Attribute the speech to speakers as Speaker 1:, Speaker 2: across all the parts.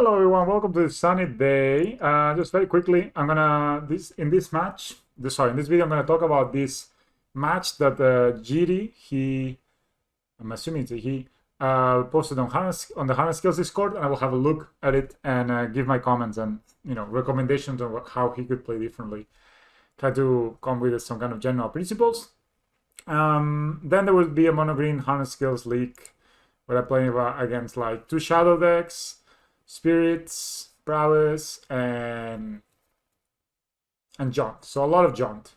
Speaker 1: Hello everyone, welcome to this sunny day. Just very quickly, I'm gonna in this video, I'm gonna talk about this match that GD I'm assuming it's he posted on the Hardened Scales Discord, and I will have a look at it and give my comments and recommendations on how he could play differently. Try to come with some kind of general principles. Then there will be a mono green Hardened Scales league where I play against like 2 shadow decks. Spirits, prowess, and jaunt. So a lot of jaunt,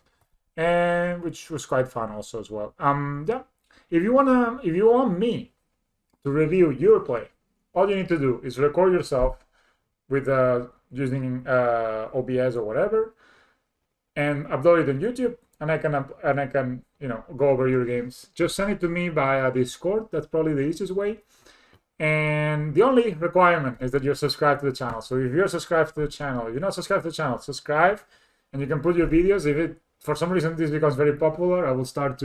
Speaker 1: and which was quite fun also as well. Yeah. If you want me to review your play, all you need to do is record yourself with using OBS or whatever, and upload it on YouTube, and I can go over your games. Just send it to me via Discord. That's probably the easiest way. And the only requirement is that you're subscribed to the channel. So if you're subscribed to the channel, if you're not subscribed to the channel, subscribe, and you can put your videos. If it, for some reason, this becomes very popular, I will start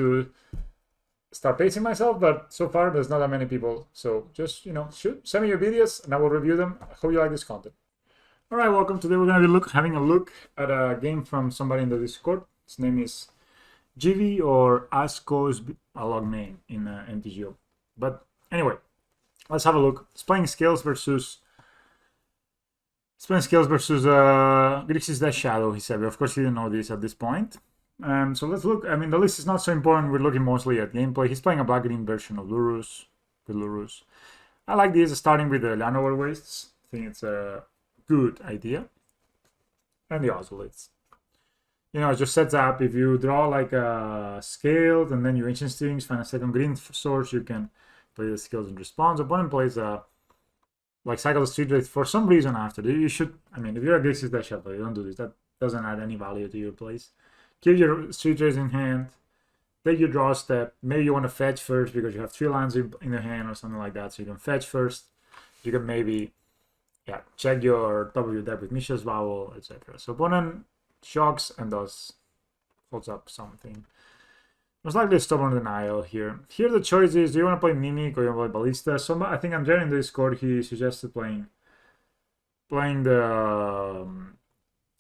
Speaker 1: pacing myself. But so far, there's not that many people. So just, send me your videos, and I will review them. I hope you like this content. All right, welcome. Today we're going to be having a look at a game from somebody in the Discord. His name is GV, or Asco's a long name in MTGO. But anyway. Let's have a look. It's playing Scales versus Grixis Death Shadow, he said. But of course, he didn't know this at this point. So let's look. I mean, the list is not so important. We're looking mostly at gameplay. He's playing a black-green version of Lurus. I like this, starting with the Llanowar Wastes. I think it's a good idea. And the Oscillates. It just sets up, if you draw like a Scaled, and then your Ancient Stirrings, find a second green source, you can play the Scales and response. Opponent plays like cycle the Street Race for some reason after. You should, if you're a Grixis Death Shadow, you don't do this. That doesn't add any value to your plays. Keep your Street Race in hand. Take your draw step. Maybe you want to fetch first because you have 3 lands in your hand or something like that. So you can fetch first. You can maybe, check your top of your deck with Mishra's Vowel, etc. So opponent shocks and holds up something. Most likely Stubborn Denial here. Here the choice is, do you want to play Mimic or you want to play Ballista? So I think Andrea in the Discord, he suggested playing the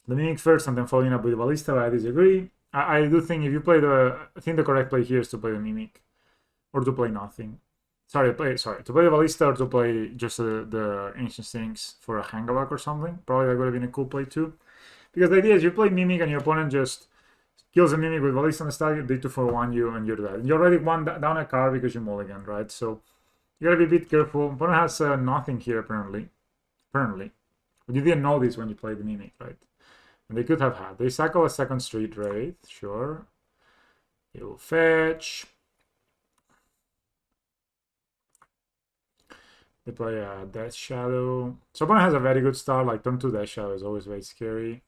Speaker 1: Mimic first and then following up with the Ballista, but I disagree. I do think if you play I think the correct play here is to play the Mimic or to play nothing. To play the Ballista or to play just the Ancient Stirrings for a Hangaback or something. Probably that would have been a cool play too. Because the idea is you play Mimic and your opponent just kills a Mimic with Ballista on the stack, they 2/4-1 you, and you're dead. You already won down a card because you mulligan, right? So you gotta be a bit careful. Opponent has nothing here, apparently. But you didn't know this when you played the Mimic, right? And they could have had. They cycle a second Street Wraith, sure. They will fetch. They play a Death Shadow. So opponent has a very good start, like turn 2 Death Shadow is always very scary.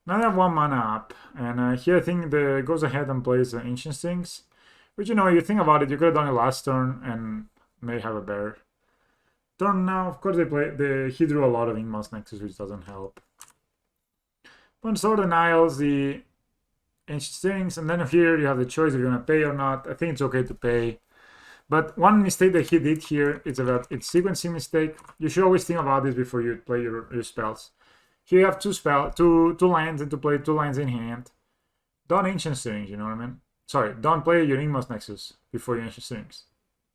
Speaker 1: Now they have 1 mana up, and here I think goes ahead and plays the Ancient Stirrings, which, you think about it, you could have done it last turn and may have a better turn now. Of course, he drew a lot of Inmost Nexus, which doesn't help. But Sword Denials the Ancient Stirrings, and then here you have the choice if you want to pay or not. I think it's okay to pay. But one mistake that he did here, it's sequencing mistake. You should always think about this before you play your spells. Here you have 2 lands, and to play 2 lands in hand. Don't Ancient Stirrings, you know what I mean? Sorry, don't play your Inmost Nexus before your Ancient Stirrings.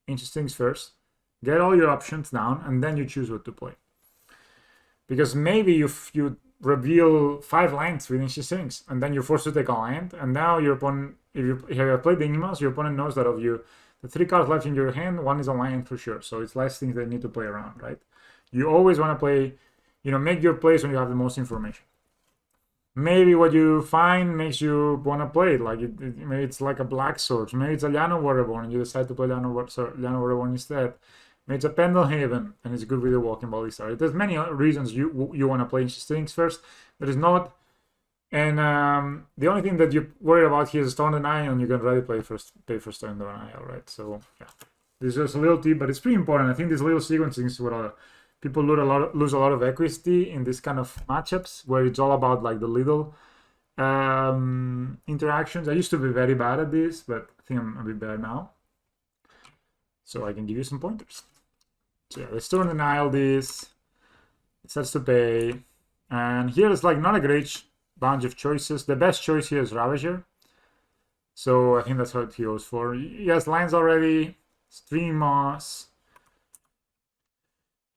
Speaker 1: Ancient Stirrings first. Get all your options down, and then you choose what to play. Because maybe you reveal 5 lands with Ancient Stirrings, and then you're forced to take a land, and now your opponent, if you have played the Inmost, your opponent knows that of the 3 cards left in your hand, 1 is a land for sure. So it's less things they need to play around, right? You always want to play, make your plays when you have the most information. Maybe what you find makes you want to play it. Like maybe it's like a Black Sword. Maybe it's a Llanowar Reborn and you decide to play Llanowar Reborn instead. Maybe it's a Pendelhaven and it's good with the Walking Ballista. There's many reasons you want to play Ancient Stirrings first. There is not. And the only thing that you're worried about here is Stone Denial, and you can already pay for Stone Denial, right? So yeah, this is just a little tip, but it's pretty important. I think these little sequencing is what people lose a lot of equity in this kind of matchups where it's all about like the little interactions. I used to be very bad at this, but I think I'm a bit better now. So I can give you some pointers. So yeah, let's Stone Denial this. starts to pay. And here is like not a great bunch of choices. The best choice here is Ravager. So I think that's what he goes for. He has lines already. Stream Moss.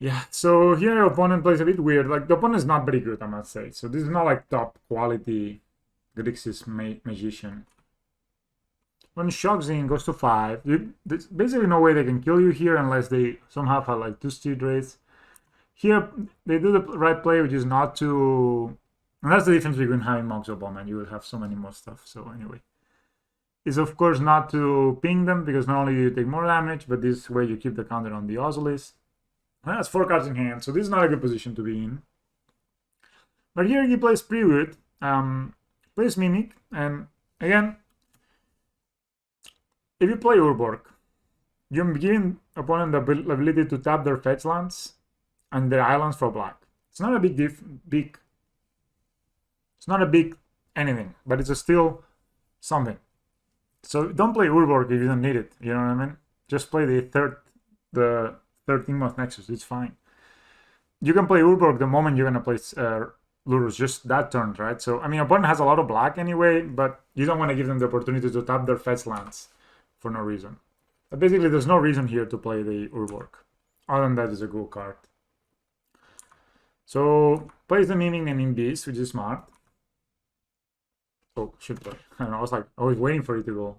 Speaker 1: Yeah, so here your opponent plays a bit weird. Like, the opponent is not very good, I must say. So this is not like top quality Grixis Magician. When Shockzine goes to 5, there's basically no way they can kill you here unless they somehow have like 2 Street Wraiths. Here, they do the right play, which is not to... And that's the difference between having Mox or Bomb, you will have so many more stuff. So anyway, is of course not to ping them, because not only do you take more damage, but this way you keep the counter on the Ozolis. That's 4 cards in hand, so this is not a good position to be in. But here he plays Prewood, plays Mimic, and again, if you play Urborg, you're giving opponent the ability to tap their fetch lands and their islands for black. It's not a big it's not a big anything, but it's still something. So don't play Urborg if you don't need it, you know what I mean? Just play the 13-month Nexus, it's fine. You can play Urborg the moment you're gonna play Lurus, just that turn, right? So, I mean, opponent has a lot of black anyway, but you don't want to give them the opportunity to tap their fetch lands for no reason. But basically, there's no reason here to play the Urborg. Other than that, it's a good card. So, plays the Miming and in Beast, which is smart. Oh, should play. I don't know, I was waiting for it to go.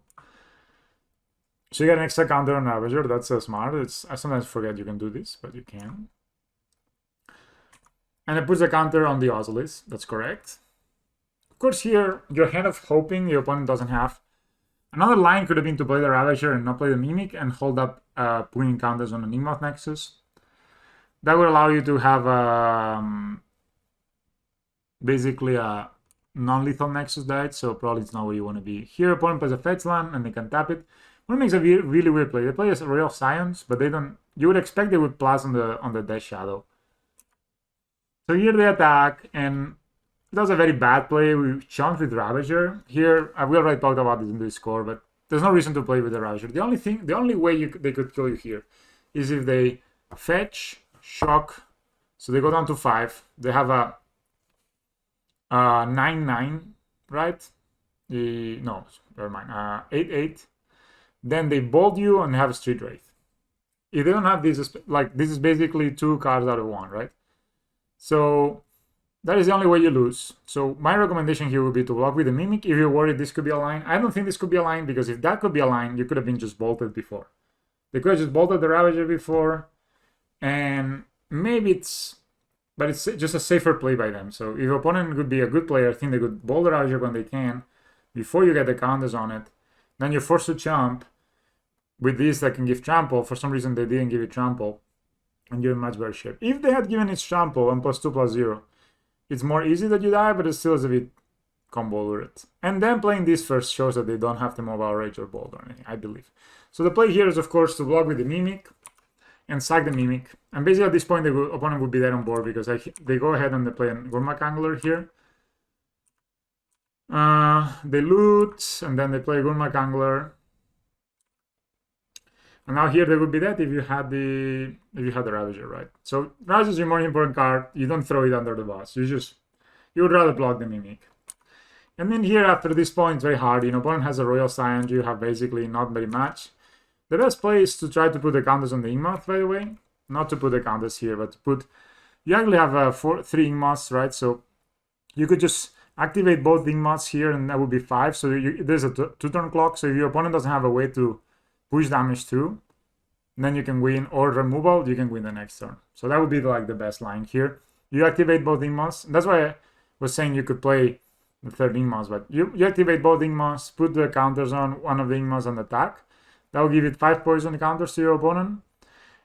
Speaker 1: So you get an extra counter on Ravager, that's smart. I sometimes forget you can do this, but you can. And it puts a counter on the Ozolis, that's correct. Of course here, you're kind of hoping the opponent doesn't have. Another line could have been to play the Ravager and not play the Mimic and hold up putting counters on an Igmoth Nexus. That would allow you to have basically a non-lethal Nexus died, so probably it's not where you want to be. Here opponent plays a fetch land and they can tap it. One makes a really weird play. They play as Royal Scions, but they don't. You would expect they would plus on the Death Shadow. So here they attack, and it was a very bad play. We chunked with Ravager. Here, we already talked about this in the score, but there's no reason to play with the Ravager. The only way they could kill you here is if they fetch, shock, so they go down to 5. They have a 9/9, right? No, never mind. 8/8. Then they bolt you and have a Street Wraith. If they don't have this, like this is basically 2 cards out of 1, right? So that is the only way you lose. So my recommendation here would be to block with the Mimic if you're worried this could be a line. I don't think this could be a line, because if that could be a line, you could have been just bolted before. They could have just bolted the Ravager before, and maybe it's just a safer play by them. So if your opponent could be a good player, I think they could bolt the Ravager when they can, before you get the counters on it. Then you're forced to jump with this that can give trample. For some reason they didn't give it trample, and you're in much better shape. If they had given it trample and +2/+0, it's more easy that you die, but it still is a bit convoluted. And then playing this first shows that they don't have the Mobile Rage or Bolt or anything, I believe. So the play here is, of course, to block with the Mimic and sack the Mimic. And basically at this point, the opponent would be dead on board, because they go ahead and they play a Gurmak Angler here. They loot, and then they play Gurmak Angler. And now here they would be dead if you had the Ravager, right? So Ravager is your more important card. You don't throw it under the bus. You would rather block the Mimic. And then here after this point, it's very hard. Opponent has a Royal Scion. You have basically not very much. The best play is to try to put the counters on the Igmoth, by the way. Not to put the counters here, but to put... You actually have 3 Igmoths, right? So you could just activate both Igmoths here, and that would be 5. So there's a 2-turn clock. So if your opponent doesn't have a way to push damage through, then you can win, or removal, you can win the next turn. So that would be like the best line here. You activate both Igmoths. That's why I was saying you could play the 3rd Igmoths, but you activate both Igmoths, put the counters on one of the Igmoths and attack. That will give it 5 poison counters to your opponent.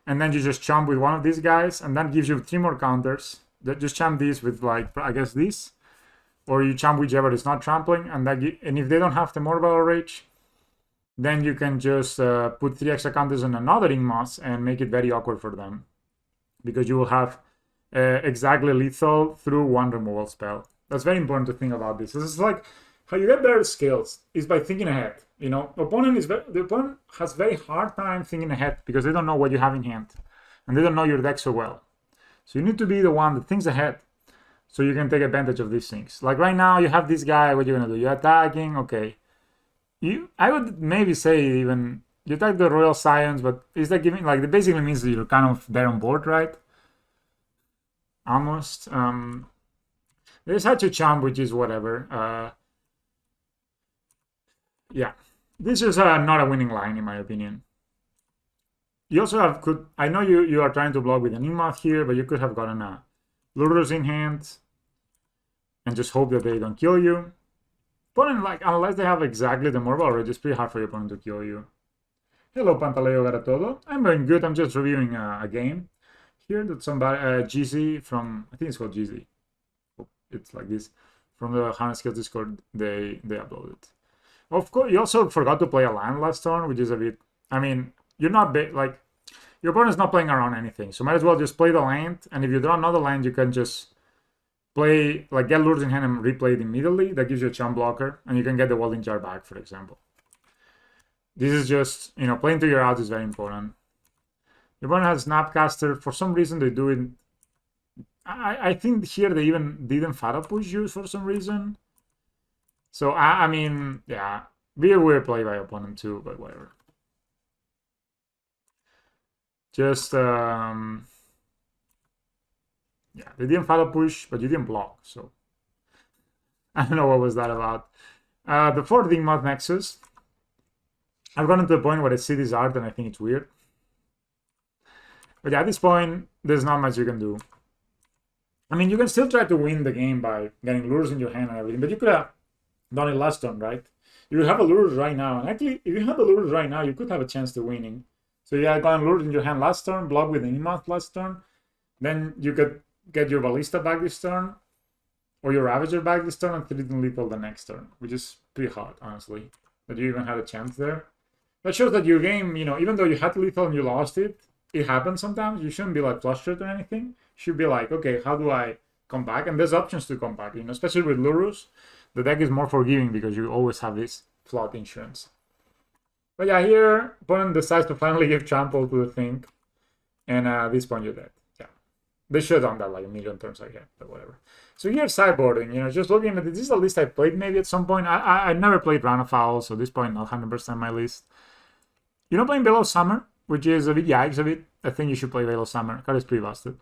Speaker 1: And then you just chump with one of these guys, and that gives you 3 more counters. Just chump these with, like, I guess this. Or you chump whichever is not trampling, and if they don't have the Mobile Rage, then you can just put 3 extra counters on another Igmoth and make it very awkward for them, because you will have exactly lethal through 1 removal spell. That's very important to think about this. This is like how you get better scales is by thinking ahead. The opponent has very hard time thinking ahead, because they don't know what you have in hand, and they don't know your deck so well. So you need to be the one that thinks ahead, so you can take advantage of these things. Like right now, you have this guy. What you're gonna do? You're attacking. Okay. I would maybe say even you attack the Royal Scions, but is that giving like it basically means that you're kind of there on board, right? Almost. There's Hachu Champ, which is whatever. Yeah, this is not a winning line in my opinion. You also have I know you are trying to block with an Emoth here, but you could have gotten a Lurus in hand and just hope that they don't kill you. Opponent, like, unless they have exactly the Morval Rage, it's pretty hard for your opponent to kill you. Hello, Pantaleo Garatodo. I'm doing good. I'm just reviewing a game here that somebody, GZ from, I think it's called GZ. Oh, it's like this. From the Hardened Scales Discord, they uploaded. Of course, you also forgot to play a land last turn, which is a bit, I mean, you're not, like, your opponent's not playing around anything. So might as well just play the land. And if you draw another land, you can just play, like, get Lures in hand and replay it immediately. That gives you a chump blocker. And you can get the Welding Jar back, for example. This is just, you know, playing to your outs is very important. Your opponent has Snapcaster. For some reason, they do it. I think here they even didn't Fatal Push you for some reason. So, I mean, yeah. Be a weird play by opponent too, but whatever. Just, yeah, they didn't Fatal Push, but you didn't block, so. I don't know what was that about. The 4D Mod Nexus. I've gotten to the point where I see this art and I think it's weird. But yeah, at this point, there's not much you can do. I mean, you can still try to win the game by getting Lures in your hand and everything, but you could have done it last turn, right? You have a Lures right now, and actually, if you have a Lures right now, you could have a chance to winning. So you had gotten Lures in your hand last turn, block with an Emoth last turn, then you could get your Ballista back this turn, or your Ravager back this turn, and 3 lethal the next turn, which is pretty hard, honestly, that you even had a chance there. That shows that your game, you know, even though you had lethal and you lost it, it happens sometimes. You shouldn't be like flustered or anything. You should be like, okay, how do I come back? And there's options to come back, you know, especially with Lurus. The deck is more forgiving because you always have this flawed insurance. But yeah, here, opponent decides to finally give trample to the thing. And at this point, you're dead. Yeah. They should have done that like a million turns ahead, but whatever. So here, sideboarding, you know, just looking at it, this is the list I played maybe at some point. I never played Ranafowl, so at this point, not 100% my list. You're not playing Veil of Summer, which is a bit yikes of it. I think you should play Veil of Summer. Card is pretty busted.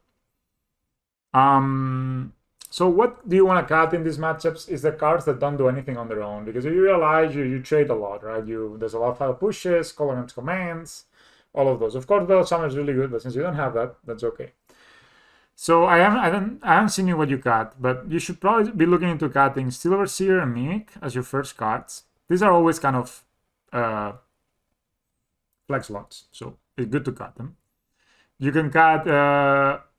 Speaker 1: So what do you want to cut in these matchups is the cards that don't do anything on their own. Because if you realize you trade a lot, right? There's a lot of Fatal Pushes, Colorant Commands, all of those. Of course, Veil of Summer is really good, but since you don't have that, that's okay. So I haven't seen you what you cut, but you should probably be looking into cutting Overseer and Mimic as your first cards. These are always kind of flex lots, so it's good to cut them. You can cut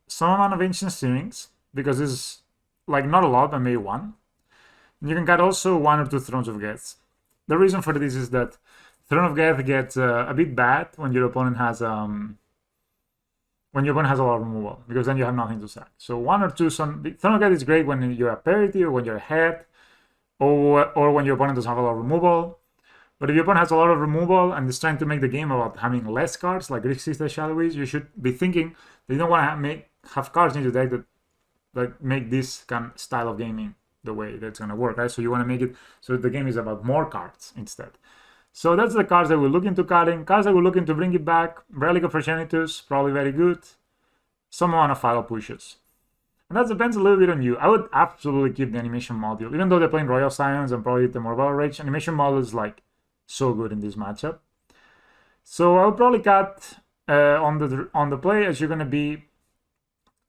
Speaker 1: some amount of Ancient Searings, because this is like not a lot, but maybe one. And you can cut also 1 or 2 Thrones of Geth. The reason for this is that Throne of Geth gets a bit bad when your opponent has a lot of removal, because then you have nothing to sack. So 1 or 2 Throne of Geth is great when you're at parity or when you're ahead, or when your opponent doesn't have a lot of removal. But if your opponent has a lot of removal and is trying to make the game about having less cards, like Grixis the Shadowies, you should be thinking that you don't want to have cards in your deck that make this kind of style of gaming the way that's going to work, right? So you want to make it so the game is about more cards instead. So that's the cards that we're looking to cutting. Cards that we're looking to bring it back. Relic of Progenitus, probably very good. Some amount of Fatal Pushes. And that depends a little bit on you. I would absolutely keep the animation module. Even though they're playing Royal Scions and probably the Morval Rage, animation module is like so good in this matchup. So I would probably cut on the play as you're gonna be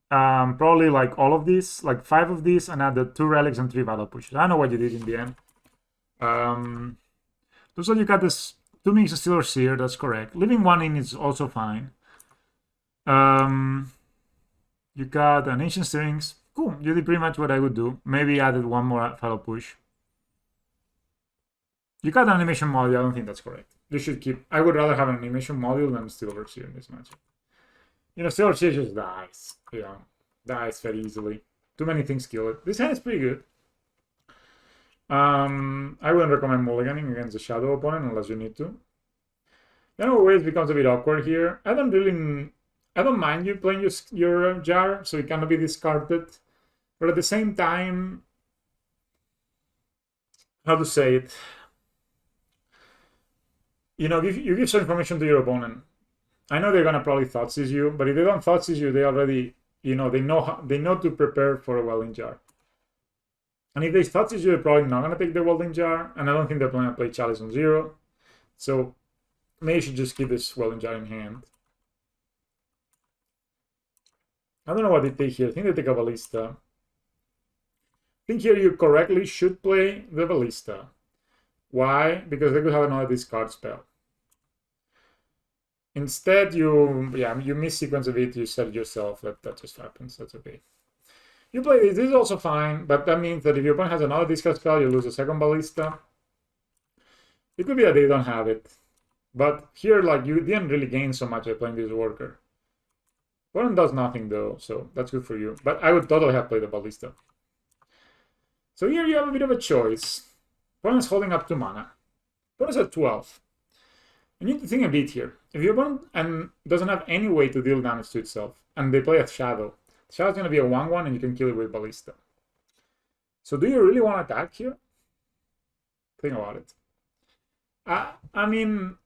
Speaker 1: probably like all of these, like 5 of these, and add the 2 relics and 3 Fatal Pushes. I don't know what you did in the end. So you got this 2 Mix of Overseer, that's correct. Leaving 1 in is also fine. You got an Ancient Stirrings. Cool, you did pretty much what I would do. Maybe added 1 more Fatal Push. You got an animation module, I don't think that's correct. You should keep, I would rather have an animation module than Steel Overseer in this matchup. You know, Steel Overseer just dies. Yeah, dies very easily. Too many things kill it. This hand is pretty good. I wouldn't recommend mulliganing against a shadow opponent unless you need to. You know, ways becomes a bit awkward here. I don't really, I don't mind you playing your jar, so it cannot be discarded. But at the same time, how to say it? You know, you give some information to your opponent. I know they're gonna probably Thoughtseize you, but if they don't Thoughtseize you, they already, you know, they know to prepare for a welding jar. And if they Thoughtseize you, they're probably not gonna take the welding jar, and I don't think they're planning to play Chalice on 0. So maybe you should just keep this welding jar in hand. I don't know what they take here. I think they take a Ballista. I think here you correctly should play the Ballista. Why? Because they could have another discard spell. Instead, you miss sequence of it, you set it yourself. That just happens. That's okay. You play this. This is also fine, but that means that if your opponent has another discard spell, you lose a second Ballista. It could be that they don't have it. But here, like, you didn't really gain so much by playing this worker. Opponent does nothing, though, so that's good for you. But I would totally have played the Ballista. So here you have a bit of a choice. Opponent's holding up 2 mana. Opponent's at 12. You need to think a bit here. If your opponent doesn't have any way to deal damage to itself, and they play a Shadow, the Shadow's going to be a 1/1 and you can kill it with Ballista. So do you really want to attack here? Think about it. I mean,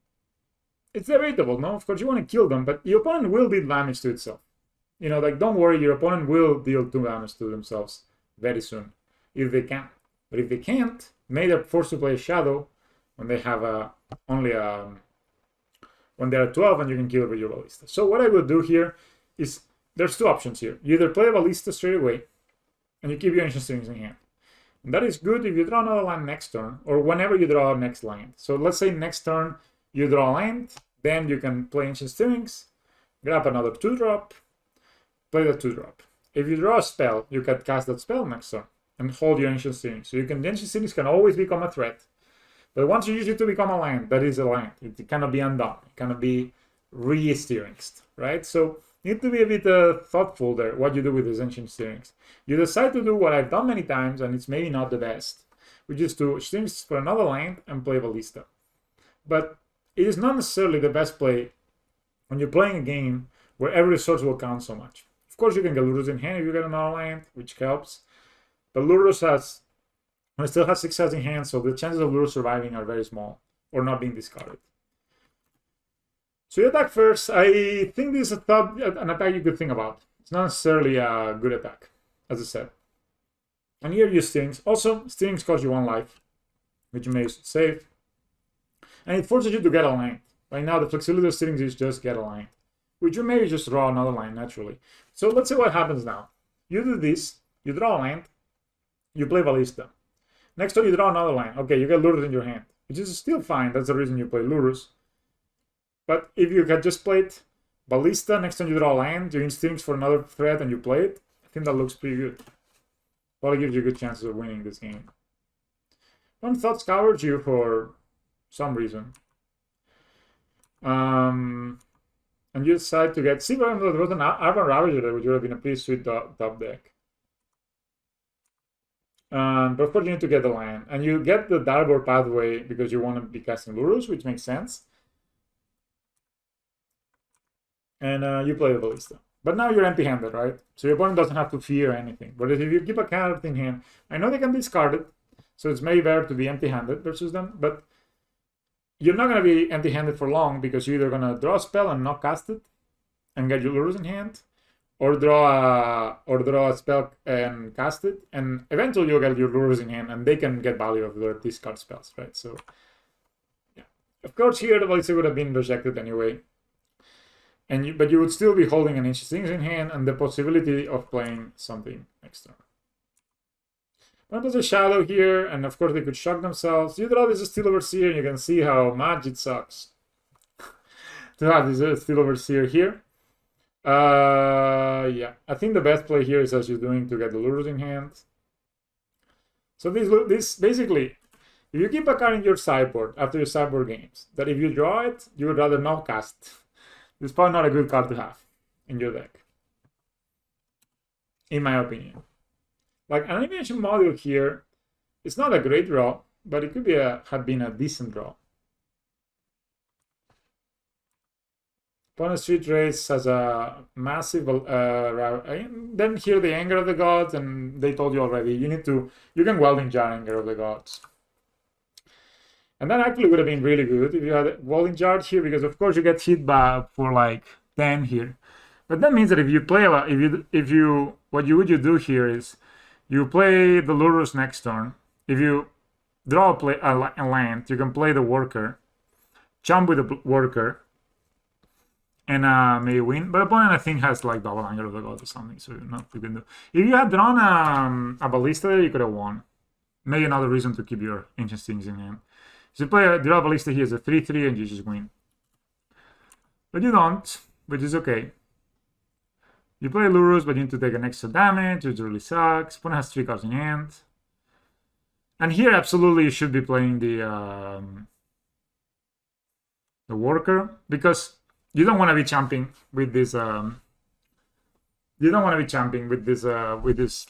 Speaker 1: it's debatable, no? Of course you want to kill them, but your opponent will deal damage to itself. You know, like, don't worry, your opponent will deal 2 damage to themselves very soon, if they can. But if they can't, maybe they're forced to play a Shadow when they have when they're 12 and you can kill it with your Ballista. So what I would do here is, there's 2 options here. You either play a Ballista straight away, and you keep your Ancient Stirrings in hand. And that is good if you draw another land next turn, or whenever you draw next land. So let's say next turn you draw land, then you can play Ancient Stirrings, grab another 2-drop, play the 2-drop. If you draw a spell, you can cast that spell next turn and hold your Ancient Stirrings. So the Ancient Stirrings can always become a threat. But once you use it to become a land, that is a land. It cannot be undone. It cannot be re-Stirringed, right? So you need to be a bit thoughtful there, what you do with these Ancient Stirrings. You decide to do what I've done many times, and it's maybe not the best, which is to Stirrings for another land and play Ballista. But it is not necessarily the best play when you're playing a game where every resource will count so much. Of course, you can get Lurrus in hand if you get another land, which helps. But Lurrus still has 6 cards in hand, so the chances of Lurrus surviving are very small, or not being discarded. So you attack first. I think this is an attack you could think about. It's not necessarily a good attack, as I said. And here you Stirrings. Also, Stirrings cost you 1 life, which you may save. And it forces you to get a land. Right now, the flexibility of Stirrings is just get a land, which you maybe just draw another land naturally. So let's see what happens now. You do this, you draw a land, you play Ballista. Next turn you draw another land. Okay, you get Lurrus in your hand, which is still fine. That's the reason you play Lurrus. But if you had just played Ballista, next turn you draw a land, you Stirrings for another threat, and you play it, I think that looks pretty good. Probably gives you good chances of winning this game. One Thoughts covers you for some reason. And you decide to get... See, there was an Urban Ravager there, which would have been a pretty sweet top deck. But of course you need to get the land. And you get the Direboard pathway because you want to be casting Lurrus, which makes sense. And you play the Ballista. But now you're empty-handed, right? So your opponent doesn't have to fear anything. But if you keep a card in hand, I know they can discard it, so it's maybe better to be empty-handed versus them, but you're not going to be empty-handed for long because you're either going to draw a spell and not cast it and get your Lurrus in hand, or draw a spell and cast it, and eventually you'll get your Lurrus in hand, and they can get value of their discard spells, right? So, yeah. Of course, here the Ballista would have been rejected anyway, but you would still be holding an Ancient Stirrings in hand and the possibility of playing something next turn. But there's a Shadow here, and of course they could shock themselves. You draw this Steel Overseer, and you can see how much it sucks to have this Steel Overseer here. Yeah, I think the best play here is as you're doing to get the Lurrus in hand. So this basically, if you keep a card in your sideboard after your sideboard games, that if you draw it, you would rather not cast. It's probably not a good card to have in your deck, in my opinion. Like an animation module here, it's not a great draw, but it could be have been a decent draw. Opponent Street Race has a massive. Then here the Anger of the Gods, and they told you already. You can Welding Jar Anger of the Gods. And that actually would have been really good if you had Welding Jar here, because of course you get hit by for like 10 here. But that means that if you play what you do here is you play the Lurus next turn. If you draw a land, you can play the Worker, jump with the Worker, and maybe win. But opponent I think has like double Anger of the God or something, so not you can do. If you had drawn a Ballista there, you could have won. Maybe another reason to keep your Ancient Stings in hand. So you play a draw Ballista here as a 3/3 and you just win. But you don't, which is okay. You play Lurus, but you need to take an extra damage, which really sucks. Opponent has 3 cards in hand. And here, absolutely, you should be playing the Worker, because you don't want to be champing with this. You don't want to be champing with this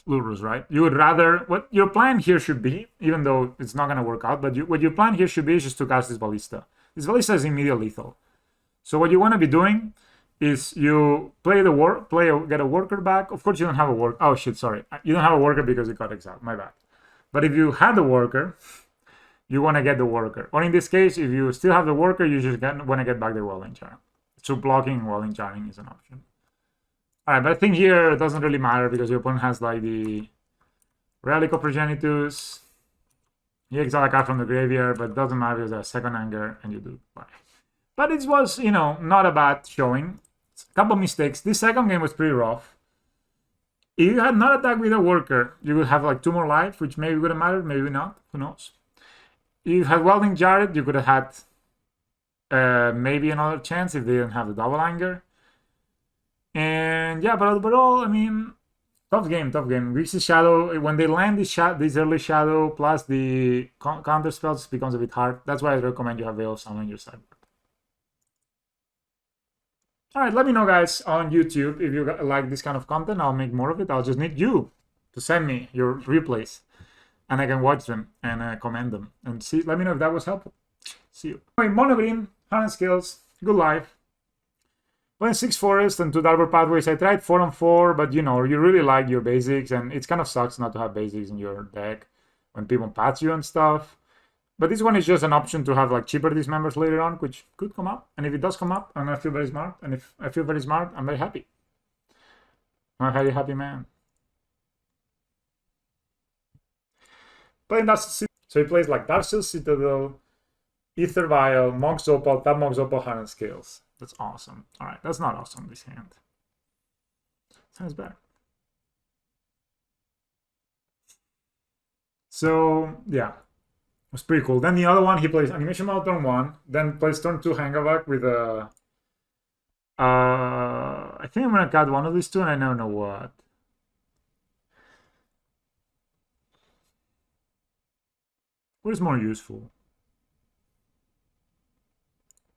Speaker 1: Lurus, right? You would rather, what your plan here should be, even though it's not going to work out, but what your plan here should be is just to cast this Ballista. This Ballista is immediate lethal. So what you want to be doing is you play get a Worker back. Of course, you don't have a Worker. Oh shit, sorry. You don't have a Worker because it got exiled. My bad. But if you had the Worker, you want to get the Worker. Or in this case, if you still have the Worker, you just want to get back the Welding Jar. So blocking Welding Jarring is an option. Alright, but I think here it doesn't really matter because your opponent has like the Relic of Progenitus. You exile a card from the graveyard, but it doesn't matter because there's a second Anger and you do bye. But it was, not a bad showing. A couple mistakes. This second game was pretty rough. If you had not attacked with a Worker, you would have like 2 more life, which maybe would have mattered, maybe not. Who knows? If you had Welding Jarred, you could have had maybe another chance if they didn't have the double Anger. And yeah, but overall, I mean, tough game. Grixis Shadow, when they land this early Shadow plus the counter spells, becomes a bit hard. That's why I recommend you have Veil of Summer on your sideboard. Alright, let me know, guys, on YouTube if you like this kind of content. I'll make more of it. I'll just need you to send me your replays, and I can watch them and comment them. And let me know if that was helpful. See you. Anyway, MonoG, Hardened Scales, good life. Playing 6 Forest and 2 Dark Pathways. I tried 4-on-4, but you really like your basics, and it kind of sucks not to have basics in your deck when people pass you and stuff. But this one is just an option to have like cheaper dismembers later on, which could come up. And if it does come up, I'm gonna feel very smart. And if I feel very smart, I'm very happy. I'm a very happy man. Playing that, so he plays like Darksteel Citadel, Ether Vial, Mox Opal, tap Mox Opal, Hardened Scales. That's awesome. Alright, that's not awesome, this hand. Sounds better. So, yeah. It was pretty cool. Then the other one, he plays Animation Model turn 1, then plays turn 2 Hangavac with a... I think I'm going to cut one of these two, and I don't know what. What is more useful?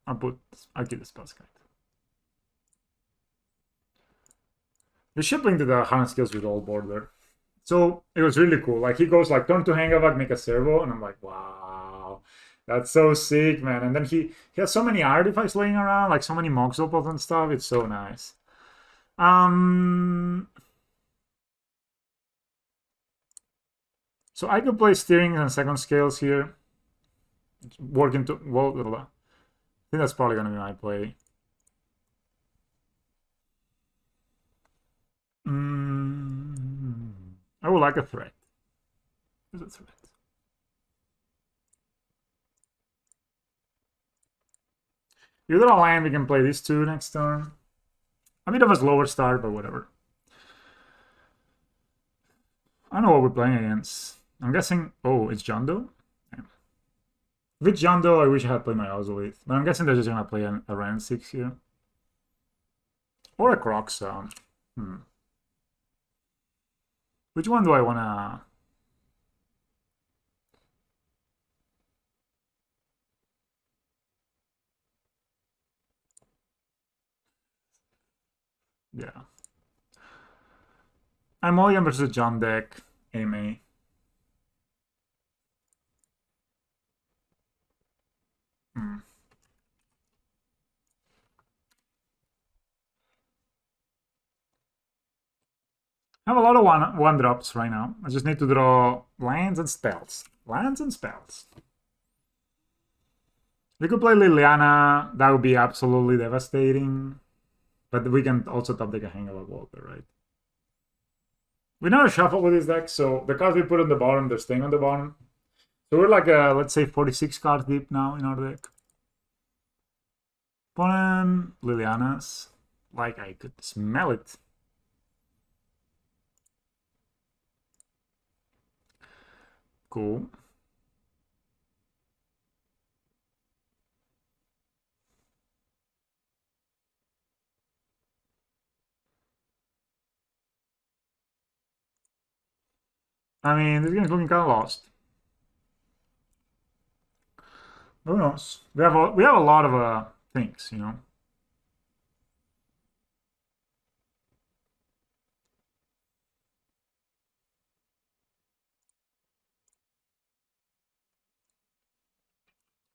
Speaker 1: I'll keep the Spells Guide. They're shipping to the Hardened Scales with old border. So it was really cool. Like he goes like turn to Hangavac, make a servo, and I'm like, wow, that's so sick, man. And then he has so many artifacts laying around, like so many Mox Opals and stuff. It's so nice. So I could play Steering and Second Scales here. Working to I think that's probably gonna be my play. I would like a threat. There's a threat. If you draw a land, we can play these two next turn. A bit of a slower start, but whatever. I don't know what we're playing against. I'm guessing... Oh, it's Jundo? Yeah. If it's Jundo, I wish I had played my Ozolith. But I'm guessing they're just going to play a Ren 6 here. Or a Croxa. Which one do I want to... Yeah. I'm Mulligan versus John deck, AMA. I have a lot of one drops right now. I just need to draw lands and spells. Lands and spells. We could play Liliana. That would be absolutely devastating. But we can also top deck a Hangover Walker, right? We never shuffle with this deck, so the cards we put on the bottom, they're staying on the bottom. So we're like, let's say 46 cards deep now in our deck. Opponent, Liliana's. Like, I could smell it. Cool. I mean, this game's looking kind of lost. Who knows? We have a lot of things, you know.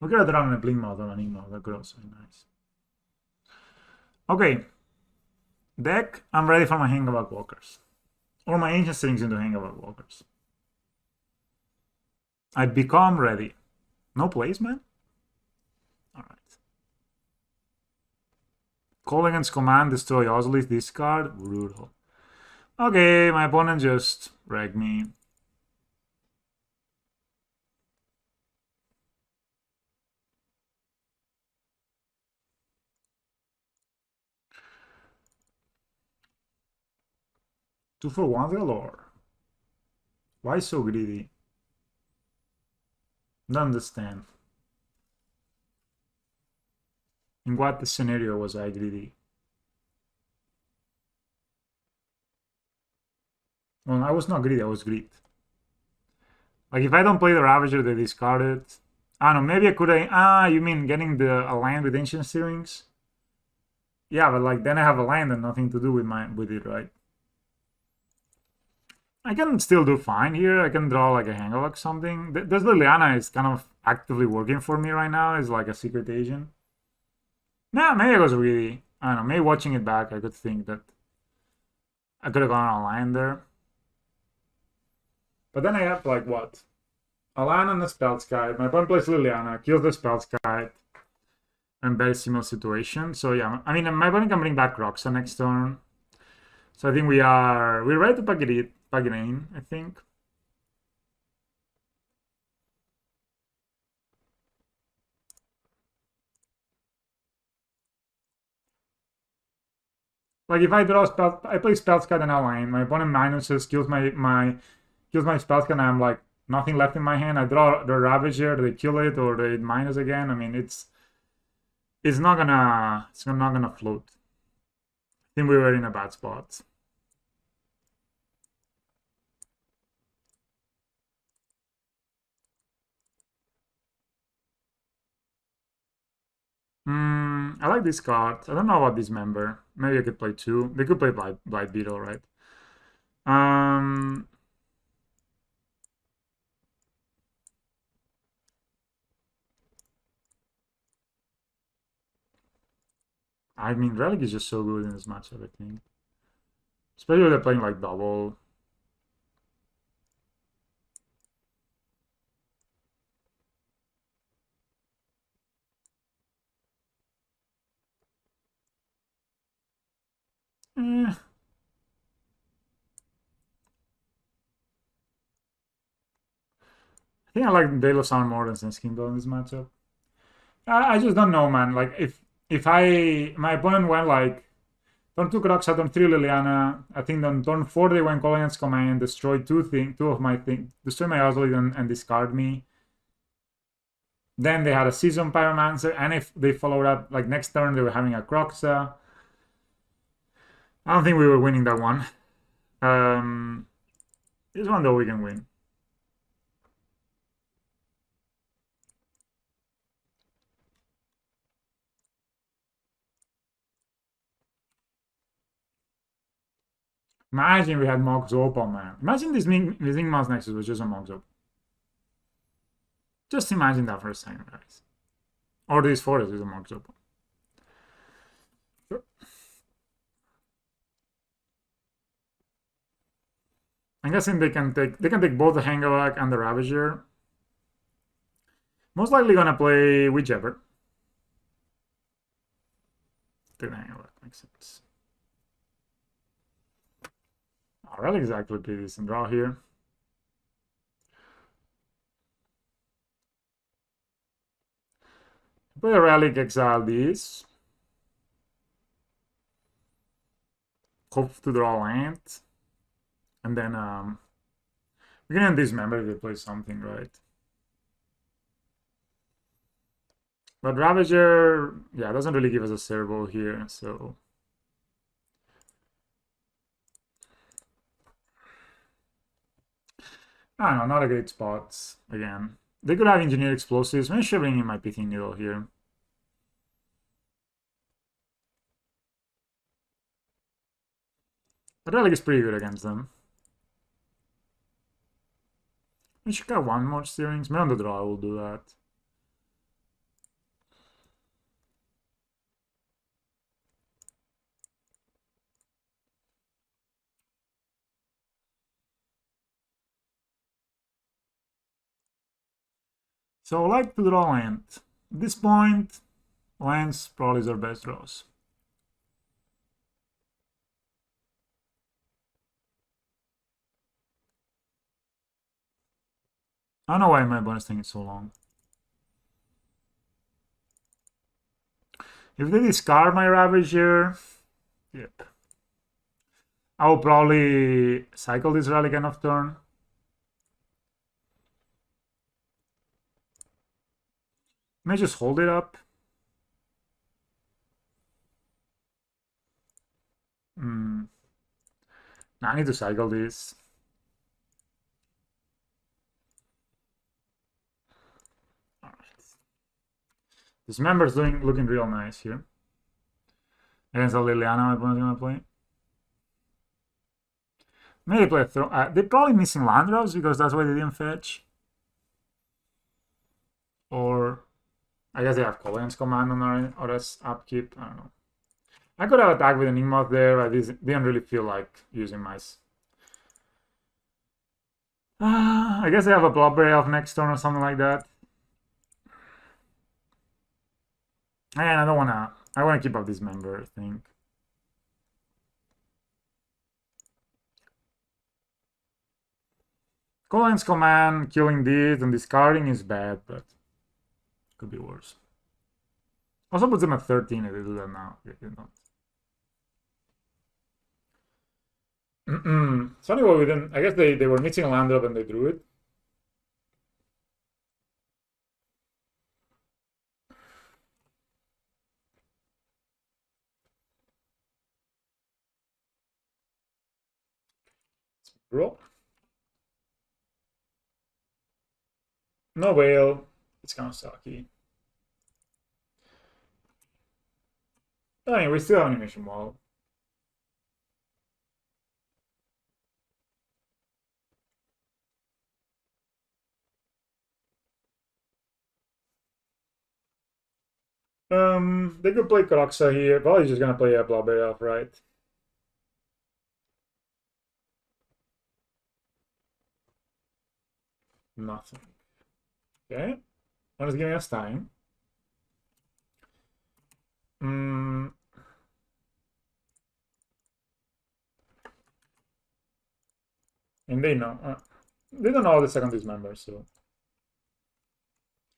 Speaker 1: We could have drawn a Blink Mouth or an Ink That could also be nice. Okay. Deck, I'm ready for my Hangover Walkers. Or my Ancient Strings into Hangover Walkers. I become ready. No placement? Alright. Call against command, destroy Ozolith, discard. Brutal. Okay, my opponent just wrecked me. Two for one galore. Why so greedy? Don't understand. In what scenario was I greedy? Well, I was not greedy, I was greed. Like, if I don't play the Ravager, they discard it. I don't know, maybe I could... you mean getting a land with Ancient Steerings? Yeah, but like, then I have a land and nothing to do with it, right? I can still do fine here. I can draw like a Hangover something. This Liliana is kind of actively working for me right now. It's like a secret agent. Yeah, maybe I was really... I don't know, maybe watching it back, I could think that I could have gone on a line there. But then I have like what? A land and a Spellskite. My opponent plays Liliana, kills the Spellskite. And very similar situation. So yeah, I mean, my opponent can bring back Roxa next turn. So I think we're ready to pack it in, I think. Like if I draw I play Spellskite and outline. My opponent minuses, kills my Spellskite, and I'm like nothing left in my hand. I draw the Ravager, they kill it, or they minus again. I mean, it's not gonna float. I think we were in a bad spot. I like this card. I don't know about this member. Maybe I could play two. They could play Blight Beetle, right? I mean, Relic is just so good in this matchup, I think. Especially if they're playing like double. I think I like Veil of Summer more than Skinball in this matchup. I just don't know, man. Like if my opponent went like turn 2 Croxa, turn 3 Liliana. I think on turn 4 they went Colliance Command, destroy two of my things, destroy my Ozolith and discard me. Then they had a Season Pyromancer, and if they followed up, like next turn they were having a Croxa. I don't think we were winning that one. This one though we can win. Imagine we had MonoG Opal, man. Imagine this Mouse Nexus was just a MonoG Opal. Just imagine that for a second, guys. Or this forest is a MonoG Opal. Sure. I'm guessing they can take both the Hangavak and the Ravager. Most likely gonna play whichever. Take the Hangavak, makes sense. Oh, Relic is actually pretty decent draw here. Play a Relic, exile these. Hope to draw land. And then we can dismember if they play something, right? But Ravager, yeah, doesn't really give us a servo here, so I don't know, not a great spot again. They could have engineered explosives. Maybe should bring in my pithing needle here. But Relic is pretty good against them. We should get one more steerings. Maybe on the draw I will do that. So I like to draw land. At this point, lands probably is our best draws. I don't know why my bonus thing is so long. If they discard my Ravager, yep. I will probably cycle this Relic end of turn. May just hold it up. Now I need to cycle this. All right. This member's looking real nice here. Against a Liliana, my opponent's gonna play. Maybe play a throw. They're probably missing land drops because that's why they didn't fetch. Or I guess they have Colline's command on our or as upkeep. I don't know. I could have attacked with an Emoth there. I didn't really feel like using mice. I guess they have a Bloodberry Elf next turn or something like that. And I don't wanna. I wanna keep up this member, I think. Colline's command, killing this and discarding is bad, but could be worse. Also puts them at 13 if they do that now. It's funny what we didn't. I guess they were missing a land drop and they drew it. Draw. No whale. It's kind of sucky. Anyway, we still have animation wall. They could play Kroxa here. Probably just gonna play a Bloodberry Elf, right? Nothing. Okay. One is giving us time. And they know. They don't know the second dismember, so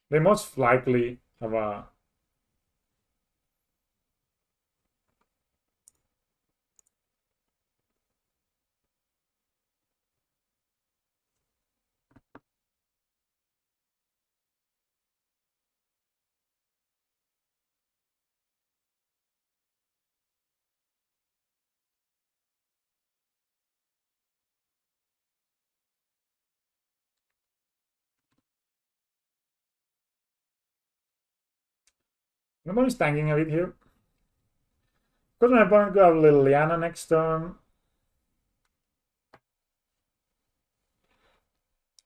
Speaker 1: they most likely have a. Nobody's tanking a bit here. Because my opponent could have Liliana next turn.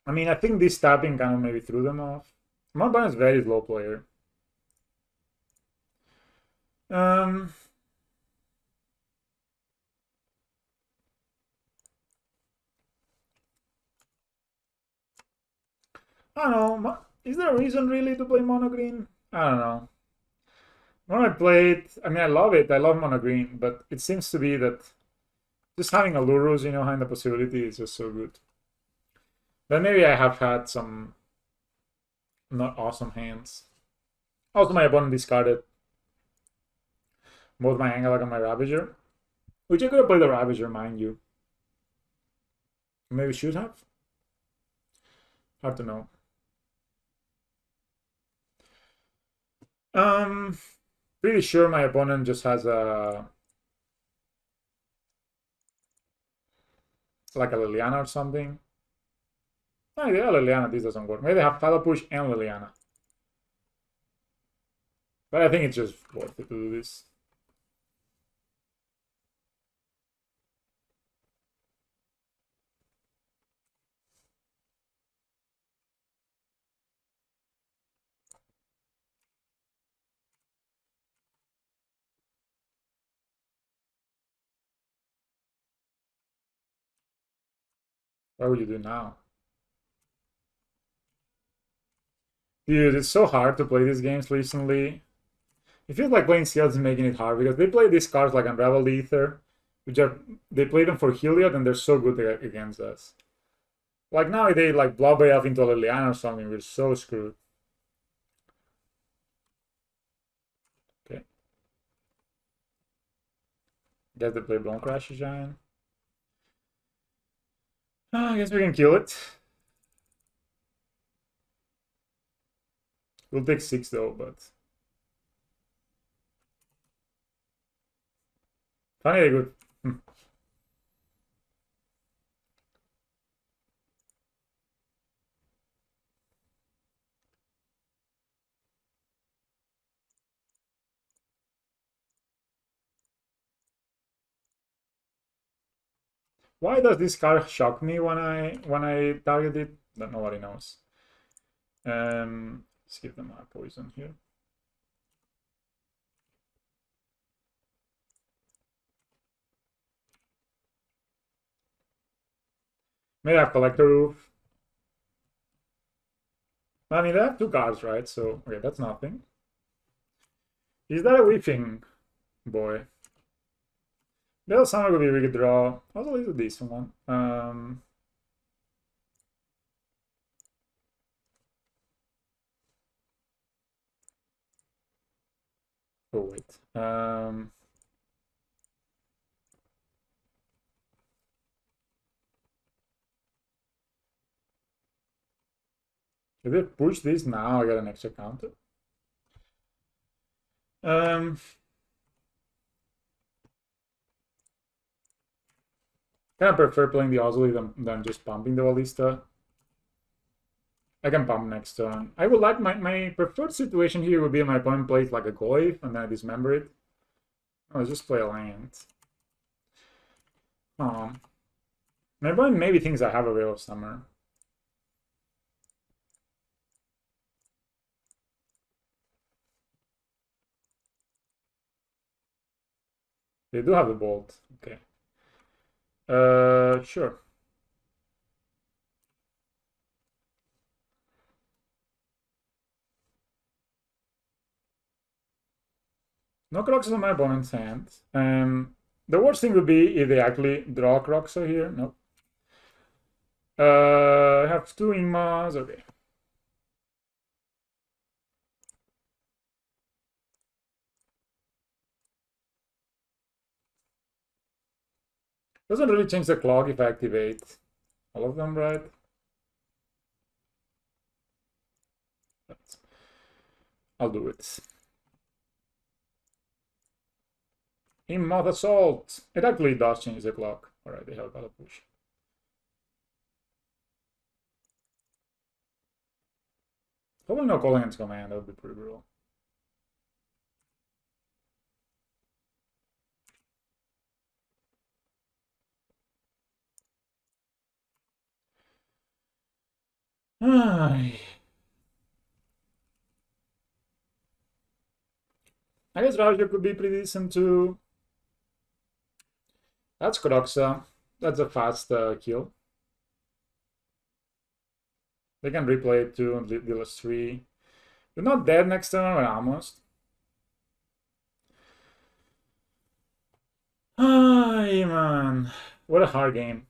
Speaker 1: I mean, I think this tapping kind of maybe threw them off. My opponent is very slow player. I don't know. Is there a reason really to play mono green? I don't know. When I play it, I mean, I love it. I love mono green, but it seems to be that just having a Lurus, you know, having the possibility is just so good. But maybe I have had some not awesome hands. Also, my opponent discarded both my Angelag and my Ravager, which I could have played the Ravager, mind you. Maybe should have. Hard to know. Pretty sure my opponent just has a like a Liliana or something. No, they have Liliana. This doesn't work. Maybe they have Paddle Push and Liliana. But I think it's just worth it to do this. What would you do now? Dude, it's so hard to play these games recently. It feels like playing Scales is making it hard because they play these cards like Unraveled Ether, which are they play them for Heliod and they're so good against us. Like now they like blob off into a Liliana or something, we're so screwed. Okay. Guess they play Bone Crash Giant. I guess we can kill it. We'll take 6 though, but funny good. Why does this card shock me when I target it? That nobody knows. Let's give them a poison here. Maybe I have Collector Roof. I mean, they have 2 cards, right? So, okay, that's nothing. Is that a Weeping Boy? Little Summer would be a really good draw. Also, a decent one. Oh, wait. If I push this now, I get an extra counter. Kind of prefer playing the Ozzy than just pumping the Ballista. I can pump next turn. I would like my preferred situation here would be my opponent plays like a Goyf and then I dismember it. I'll just play a land. My opponent maybe thinks I have a Veil of Summer. They do have the Bolt. Okay. Sure. No Crocs on my opponent's hand. The worst thing would be if they actually draw Croxa here. Nope. I have 2 Inmas. Okay. Doesn't really change the clock if I activate all of them, right? But I'll do it. Moth Assault. It actually does change the clock. Alright, they have got a push. Probably no Collingham's command, that would be pretty brutal. I guess Ravager could be pretty decent too. That's Croxa. That's a fast kill. They can replay it too and deal us 3. We're not dead next turn, we're almost. Ay, man. What a hard game.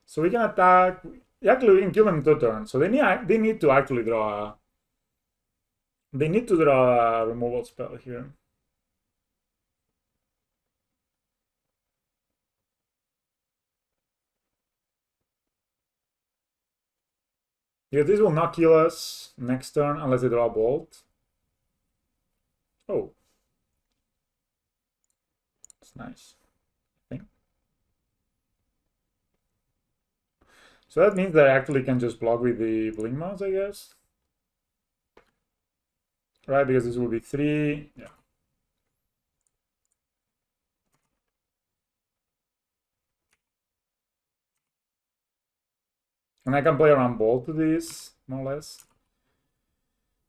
Speaker 1: So we can attack. Actually, we can kill them in 2 turns. So they need to actually draw a. They need to draw a removal spell here. Yeah, this will not kill us next turn unless they draw a bolt. Oh. It's nice. I think. So that means that I actually can just block with the Blink Mouse, I guess. Right, because this will be 3. Yeah. And I can play around bolt to this, more or less.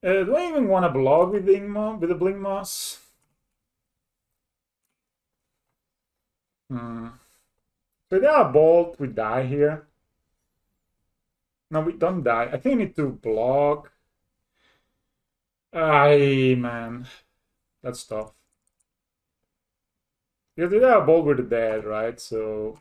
Speaker 1: Do I even want to block with the Blink Moss? So if they are bolt, we die here. No, we don't die. I think I need to block. Ay, man. That's tough. Because they are bolt, we're dead, right? So...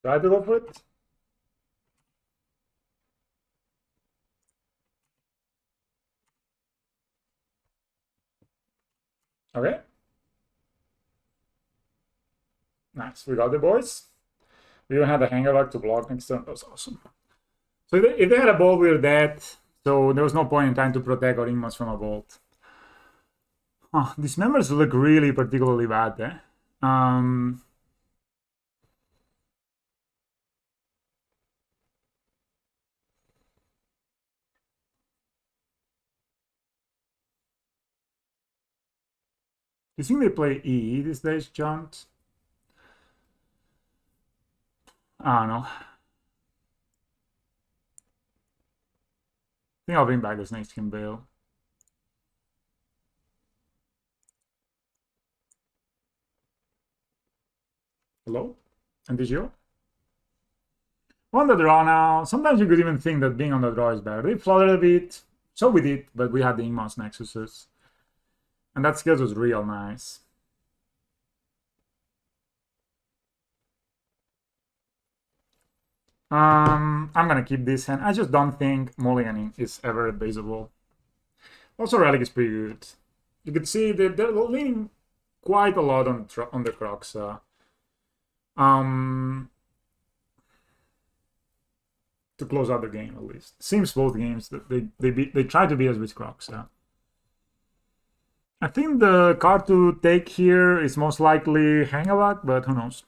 Speaker 1: Try to go for it. Okay. Nice. We got the boys. We even had a Hangerlock to block next turn. That was awesome. So if they had a bolt, we were dead. So there was no point in trying to protect our Inmos from a bolt. Oh, these members look really particularly bad, eh? Do you think they play E these days, Junt? I don't know. I think I'll bring back this next Skin Bale. Hello? And did you? On the draw now. Sometimes you could even think that being on the draw is better. They flooded a bit. So we did, but we had the Inmos Nexuses. And that skills was real nice. I'm gonna keep this hand. I just don't think mulliganing is ever advisable. Also, Relic is pretty good. You could see that they're leaning quite a lot on the Crocs. To close out the game at least. Seems both games that they try to beat us with Crocs. I think the card to take here is most likely Hangaback, but who knows?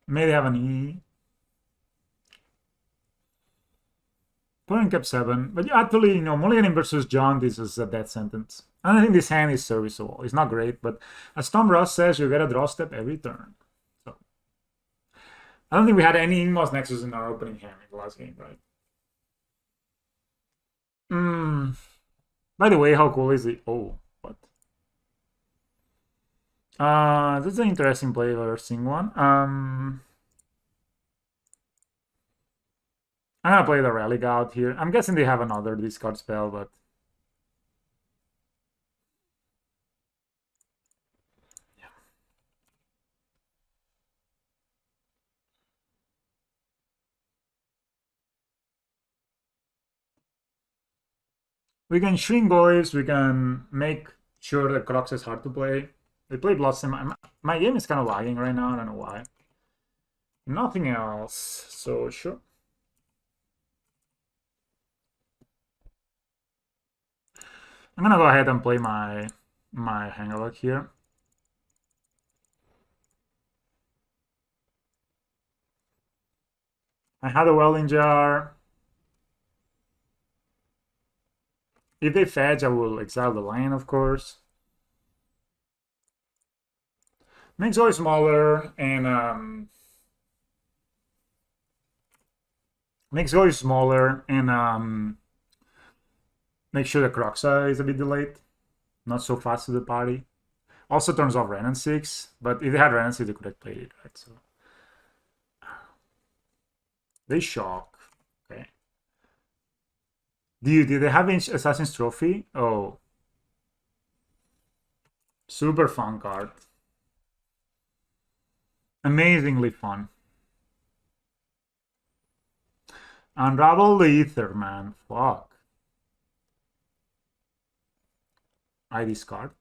Speaker 1: Maybe they have an E. Opponent kept 7, but actually, you know, mulliganing versus John, this is a death sentence. And I think this hand is serviceable. It's not great, but as Tom Ross says, you get a draw step every turn. So I don't think we had any Inmos Nexus in our opening hand in the last game, right? By the way, how cool is it? Oh, what? This is an interesting play if I've ever seen one. I'm gonna play the Relic out here. I'm guessing they have another discard spell, but yeah. We can shrink boys. We can make sure that Crocs is hard to play. They play Blossom. My game is kind of lagging right now. I don't know why. Nothing else. So sure. I'm gonna go ahead and play my Hangaback here. I had a welding jar. If they fetch, I will exile the land, of course. Makes always smaller and makes always smaller and make sure the Croxa is a bit delayed, not so fast to the party. Also turns off Ren and 6, but if they had Ren and 6, they could have played it, right? So they shock. Okay. Dude, did they have Assassin's Trophy? Oh. Super fun card. Amazingly fun. Unravel the Ether, man. Fuck. I discard.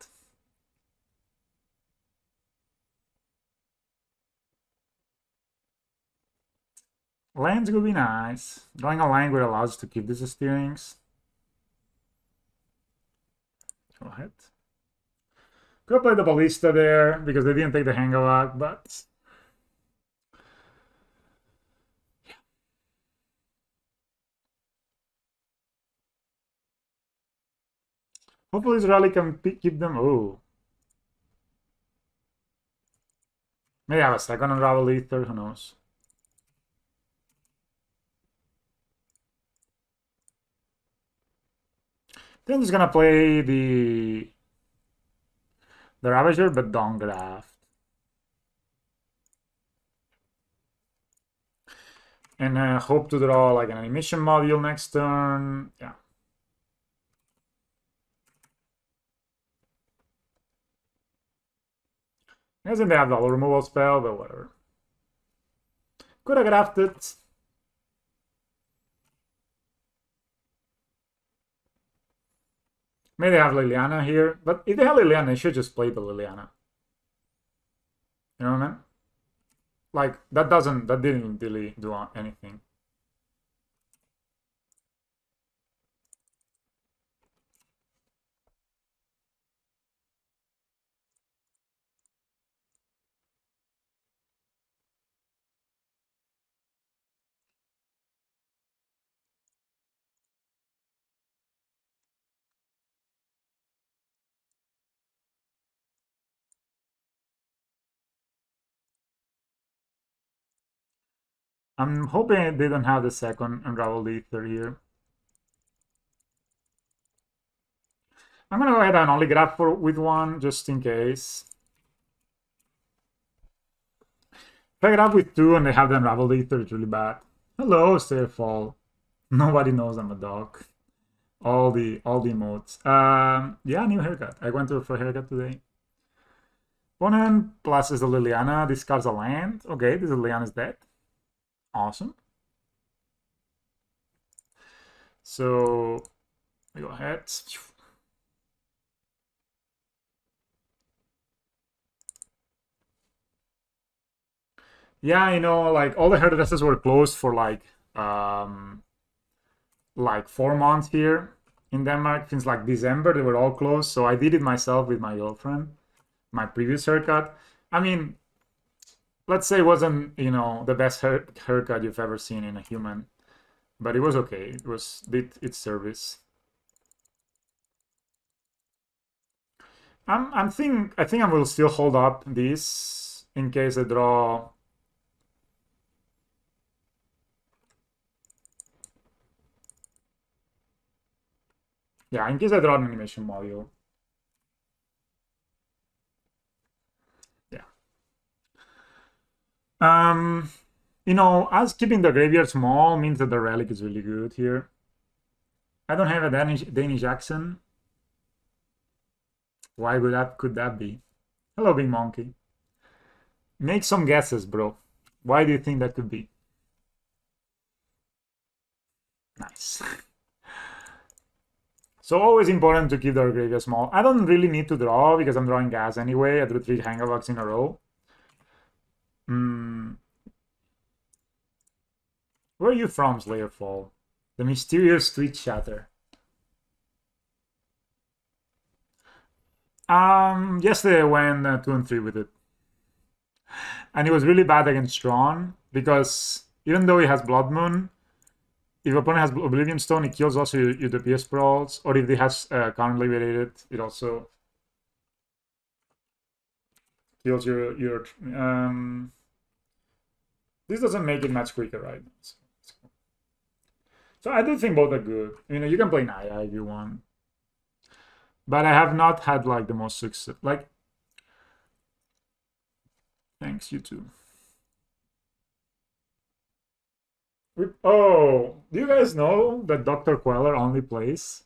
Speaker 1: Lands would be nice. Drawing a land would allow us to keep these steerings. Go ahead. Could play the Ballista there because they didn't take the Hangalock, but hopefully this rally can keep them. Oh. Maybe I have a second Unravel Ether, who knows. Then he's gonna play the Ravager, but don't draft. And hope to draw like an animation module next turn. Yeah. Doesn't have the removal spell, but whatever. Could have drafted. Maybe they have Liliana here, but if they have Liliana, they should just play the Liliana. You know what I mean? Like that didn't really do anything. I'm hoping they don't have the second Unraveled Ether here. I'm gonna go ahead and only grab with one just in case. If I grab with two and they have the Unraveled Ether, it's really bad. Hello, Starfall. Nobody knows I'm a dog. All the emotes. Yeah, new haircut. I went for a haircut today. Opponent pluses the Liliana, discards a land. Okay, this Liliana's dead. Awesome. So we go ahead. Yeah, you know, like all the hairdressers were closed for like 4 months here in Denmark. Since like December, they were all closed. So I did it myself with my girlfriend, my previous haircut. I mean, let's say it wasn't, you know, the best haircut you've ever seen in a human, but it was okay. Did its service. I think I will still hold up this in case I draw. Yeah, in case I draw an animation module. Yeah. You know, us keeping the graveyard small means that the relic is really good here. I don't have a Danish accent. Why could that be? Hello, Big Monkey. Make some guesses, bro. Why do you think that could be? Nice. So always important to keep the graveyard small. I don't really need to draw because I'm drawing gas anyway. I drew 3 Hangalogs in a row. Where are you from, Slayerfall? The mysterious tweet chatter. Yesterday I went 2 and 3 with it. And it was really bad against Tron because Even though he has Blood Moon, if your opponent has Oblivion Stone, it kills also your DPS sprawls. Or if he has currently related, it also kills your this doesn't make it much quicker, right? So I do think both are good. You know, you can play Naya if you want. But I have not had like the most success. Like, thanks, you too. Oh, do you guys know that DrQueller only plays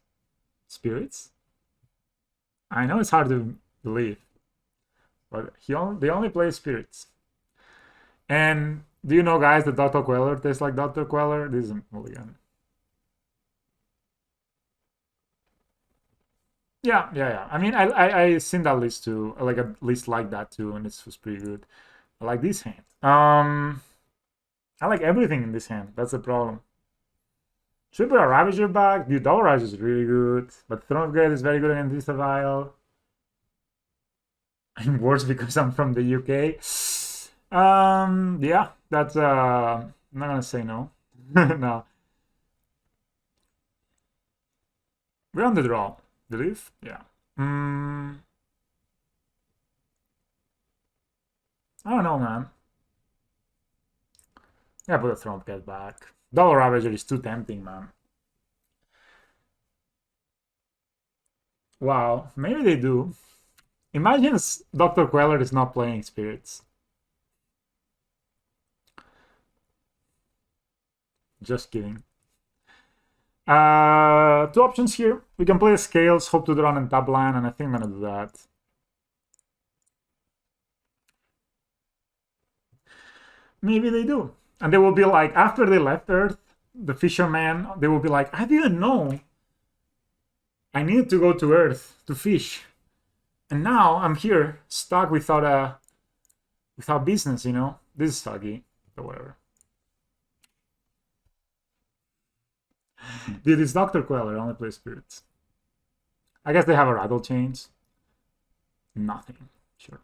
Speaker 1: spirits? I know it's hard to believe, but they only play spirits. And do you know, guys, that DrQueller tastes like DrQueller? This is a mulligan. Yeah. I mean, I seen that list too, like a list like that too, and it was pretty good. I like this hand. I like everything in this hand. That's the problem. Should we put a Ravager back? The Double Ravager is really good, but Throne of Great is very good against this Vial. I'm worse because I'm from the UK. Yeah, that's I'm not gonna say no. No. We're on the draw. Believe? Yeah. I don't know, man. Yeah, put a Throne Cat back. Double Ravager is too tempting, man. Wow, maybe they do. Imagine DrQueller is not playing spirits. Just kidding. Two options here. We can play Scales, hope to draw on top line, and I think I'm gonna do that. Maybe they do. And they will be like, after they left Earth, the fisherman, they will be like, I didn't know I needed to go to Earth to fish. And now I'm here, stuck without business, you know? This is soggy, but whatever. Dude, it's DrQueller, only play spirits. I guess they have a rattle chains. Nothing. Sure.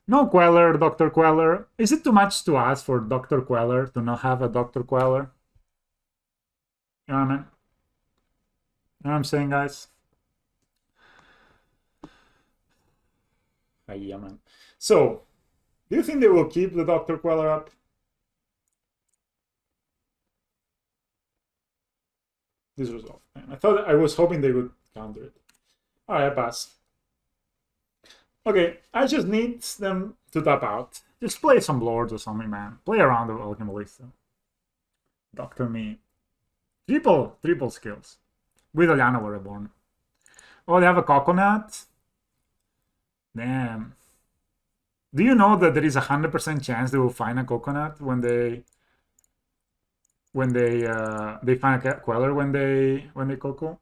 Speaker 1: No Queller, DrQueller. Is it too much to ask for DrQueller to not have a DrQueller? You know what I mean? You know what I'm saying, guys? Yeah, man. So, do you think they will keep the DrQueller up? This was off. I was hoping they would counter it. Alright, I pass. Okay, I just need them to tap out. Just play some lords or something, man. Play around the Alchemist. Doctor me. Triple skills. With Oliana were reborn. Oh, they have a coconut? Damn. Do you know that there is 100% chance they will find a coconut when they find a Queller when they coco?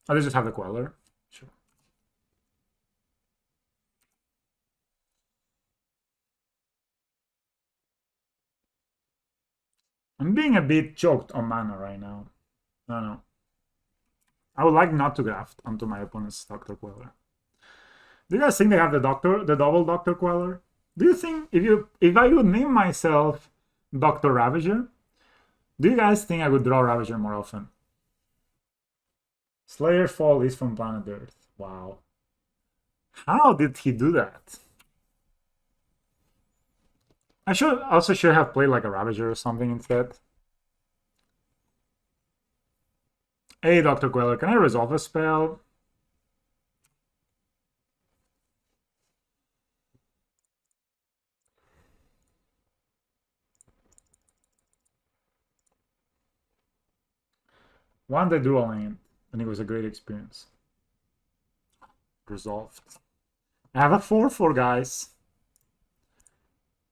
Speaker 1: Oh, they just have the Queller. Sure. I'm being a bit choked on mana right now. I don't know. I would like not to graft onto my opponent's DrQueller. Do you guys think they have the double DrQueller? Do you think if I would name myself Dr. Ravager, do you guys think I would draw Ravager more often? Slayer's Fall is from planet Earth. Wow. How did he do that? I should have played like a Ravager or something instead. Hey, DrQueller, can I resolve a spell? One they drew a land, and it was a great experience. Resolved. I have a 4/4, guys.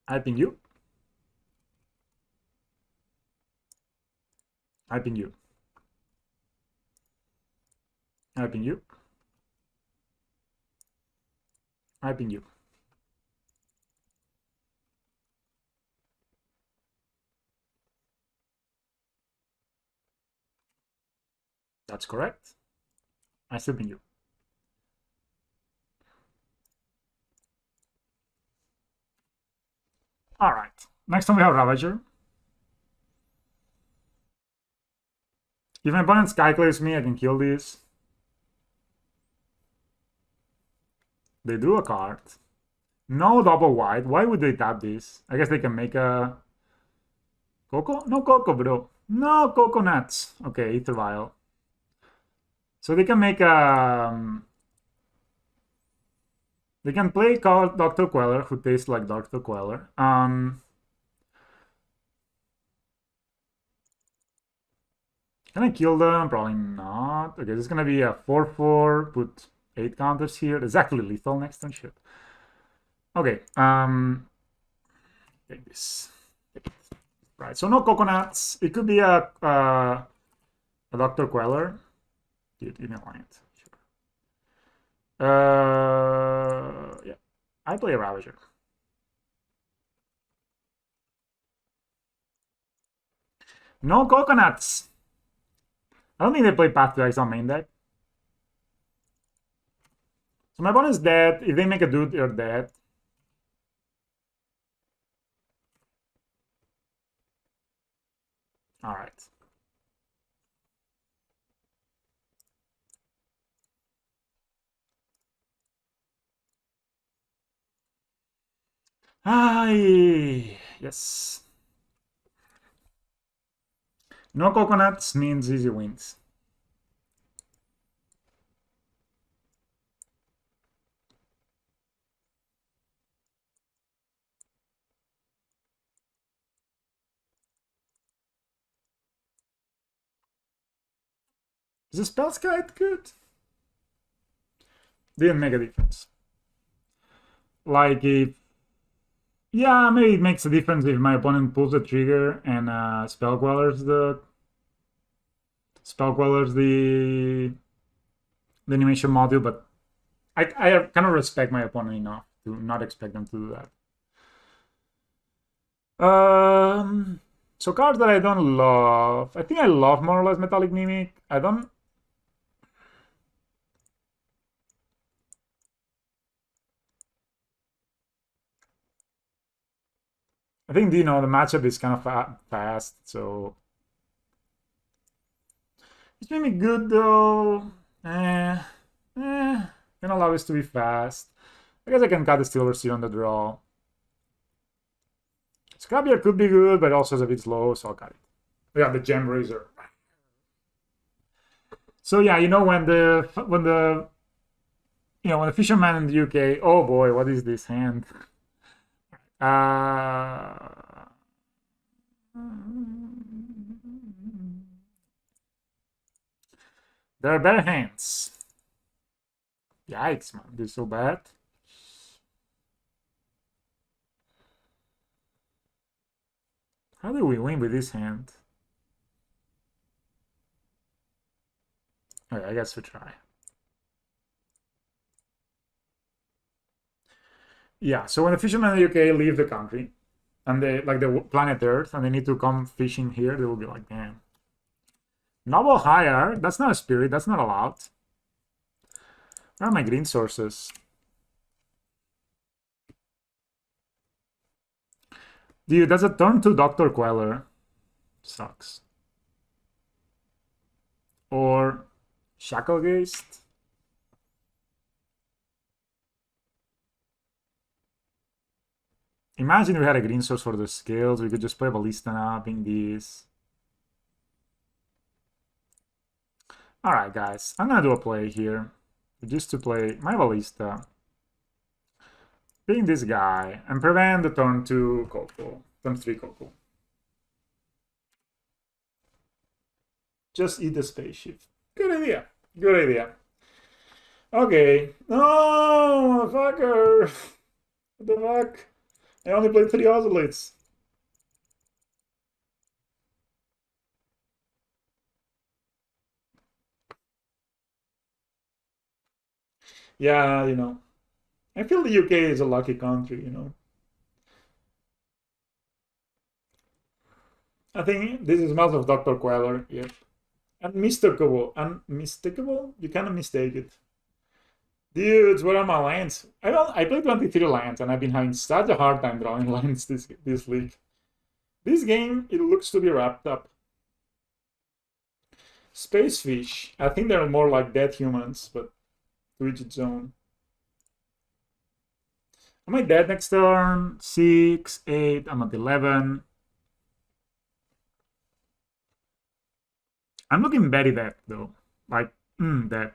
Speaker 1: I ping you. I ping you. I ping you. I ping you. That's correct. I still ping you. All right. Next time we have Ravager. If my opponent skyclaves me, I can kill this. They drew a card. No double white. Why would they tap this? I guess they can make a... Coco? No Coco, bro. No coconuts. Okay, Ether Vial. So they can make a... They can play DrQueller, who tastes like DrQueller. Can I kill them? Probably not. Okay, this is gonna be a 4/4. Put 8 counters here. It's actually lethal next turn. Shit. Okay. Take this. Right. So no coconuts. It could be a DrQueller. Dude, give me a line. Sure. Yeah. I play a Ravager. No coconuts. I don't think they play Path to Exile main deck. So my opponent's dead. If they make a dude, they're dead. Alright. Yes. No coconuts means easy wins. Is the spell guide good? Didn't make a difference. Like if... Yeah, maybe it makes a difference if my opponent pulls the trigger and Spellqueller's the animation module, but I kind of respect my opponent enough to not expect them to do that. So cards that I don't love. I think I love more or less Metallic Mimic. I don't... I think, you know, the matchup is kind of fast, so... It's maybe good, though. Can allow this to be fast. I guess I can cut the Silver Seed on the draw. Scrapyard could be good, but also is a bit slow, so I'll cut it. We have the Gem Razor. So yeah, you know, when the fisherman in the UK... Oh boy, what is this hand? There are better hands. Yikes, man. This is so bad. How do we win with this hand? Okay, I guess we try. Yeah, so when the fishermen in the UK leave the country, and they, like the planet Earth, and they need to come fishing here, they will be like, damn. Noble Hire? That's not a spirit, that's not allowed. Where are my green sources? Dude, that's a turn 2 DrQueller. Sucks. Or Shacklegeist. Imagine we had a green source for the scales. We could just play Ballista now, ping these. Alright, guys. I'm gonna do a play here. Just to play my Ballista. Ping this guy and prevent the turn 2 Coco. Turn 3 Coco. Just eat the spaceship. Good idea. Good idea. Okay. No, motherfucker. What the fuck? I only played 3 Oscillates. Yeah, you know. I feel the UK is a lucky country, you know. I think this is mouth of DrQueller, yep. Unmistakable. Unmistakable? You cannot mistake it. Dudes, what are my lands? I played 23 lands, and I've been having such a hard time drawing lands this league. This game, it looks to be wrapped up. Space fish. I think they're more like dead humans, but to each its own. Am I dead next turn? 6, 8, I'm at 11. I'm looking very dead, though. Like, dead.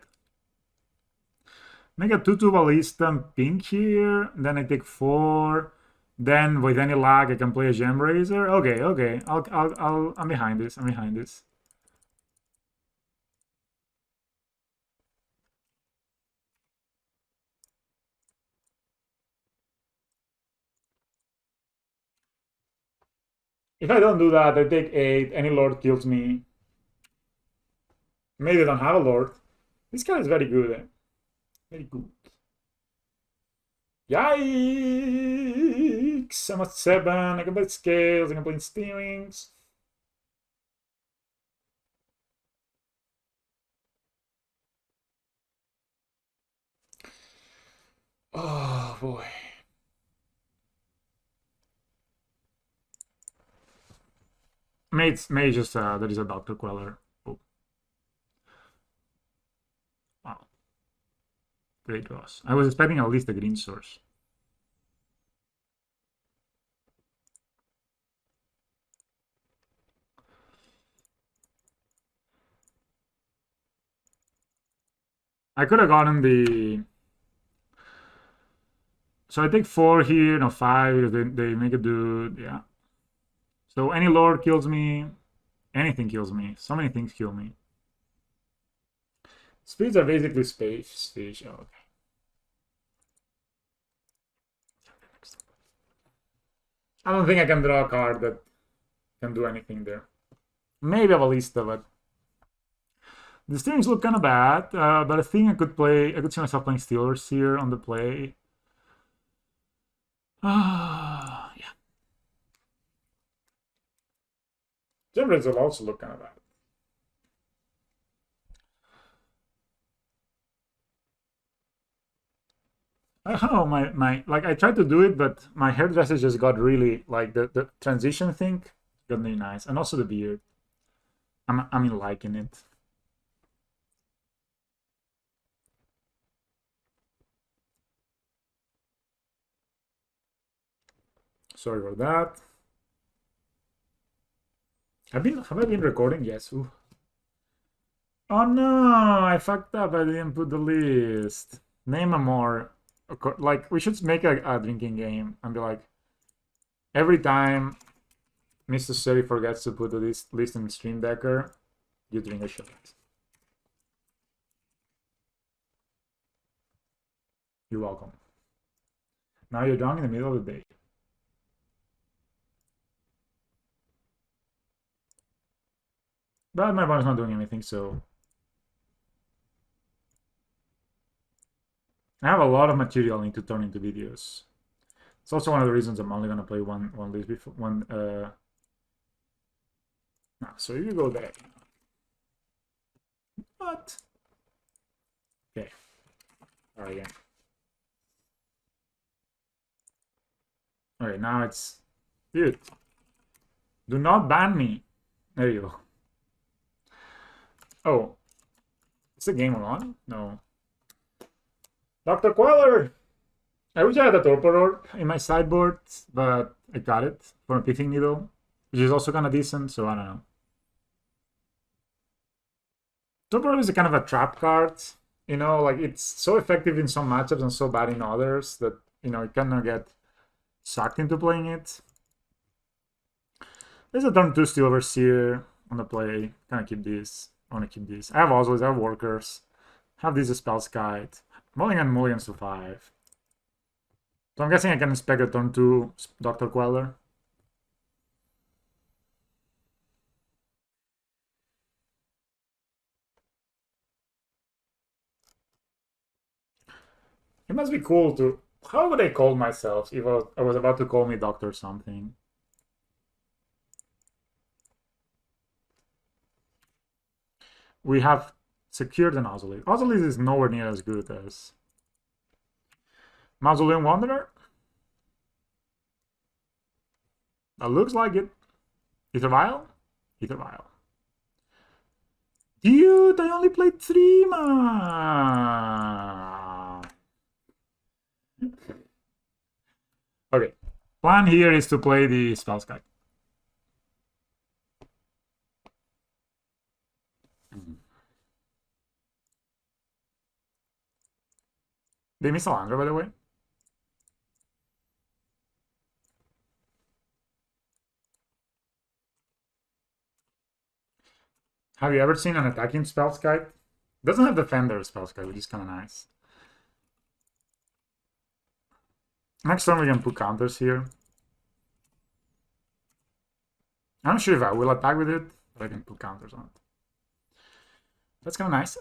Speaker 1: Make a 2-2 ballista and pink here. Then I take 4. Then with any lag, I can play a gem raiser. Okay. I'm behind this. I'm behind this. If I don't do that, I take 8. Any lord kills me. Maybe I don't have a lord. This guy is very good. Very good. Yikes! I'm at 7. I can play scales. I can play steamings. Oh boy. May just there is a DrQueller. Oh. Wow. Great loss. I was expecting at least a green source. I could have gotten the... So I take 4 here, no 5, they make a dude, yeah. So any lord kills me, anything kills me. So many things kill me. Speeds are basically space fish. Oh, okay. I don't think I can draw a card that can do anything there. Maybe a ballista, but the steamings look kind of bad. But I think I could see myself playing Steelers here on the play. Yeah. Gemblades will also look kind of bad. I don't know, my like I tried to do it, but my hairdresser just got really like the transition thing got really nice, and also the beard. I'm liking it. Sorry about that. Have I been recording? Yes. Ooh. Oh no, I fucked up. I didn't put the list. Name a more. Like, we should make a drinking game and be like, every time MrSeri forgets to put the list in Stream Decker, you drink a shot. You're welcome. Now you're drunk in the middle of the day. But my opponent's not doing anything, so... I have a lot of material I need to turn into videos. It's also one of the reasons I'm only gonna play one list before one. No, so you go there. What? Okay. All right, again. Okay, now it's, dude. Do not ban me. There you go. Oh, is the game on? No. DrQueller! I wish I had a torpor in my sideboard, but I got it for a pithing needle, which is also kind of decent, so I don't know. Torpor is a kind of a trap card, you know, like it's so effective in some matchups and so bad in others that, you know, you kind of get sucked into playing it. There's a turn 2 still overseer on the play. Kind of keep this. I want to keep this. I have Oswalds, I have workers. Have this spells guide. Mulligans to 5. So I'm guessing I can expect a turn 2 DrQueller. It must be cool to... How would I call myself if I was about to call me Doctor something? We have secured an Ozolith. Ozolith is nowhere near as good as Mausoleum Wanderer. That looks like it. Ether Vial? Ether Vial. Dude, I only played 3 mana. Okay. Plan here is to play the Spells Guide. They miss Alandra, by the way. Have you ever seen an attacking Spells Guide? Doesn't have Defender Spells Guide, which is kind of nice. Next turn we can put counters here. I'm not sure if I will attack with it, but I can put counters on it. That's kind of nice.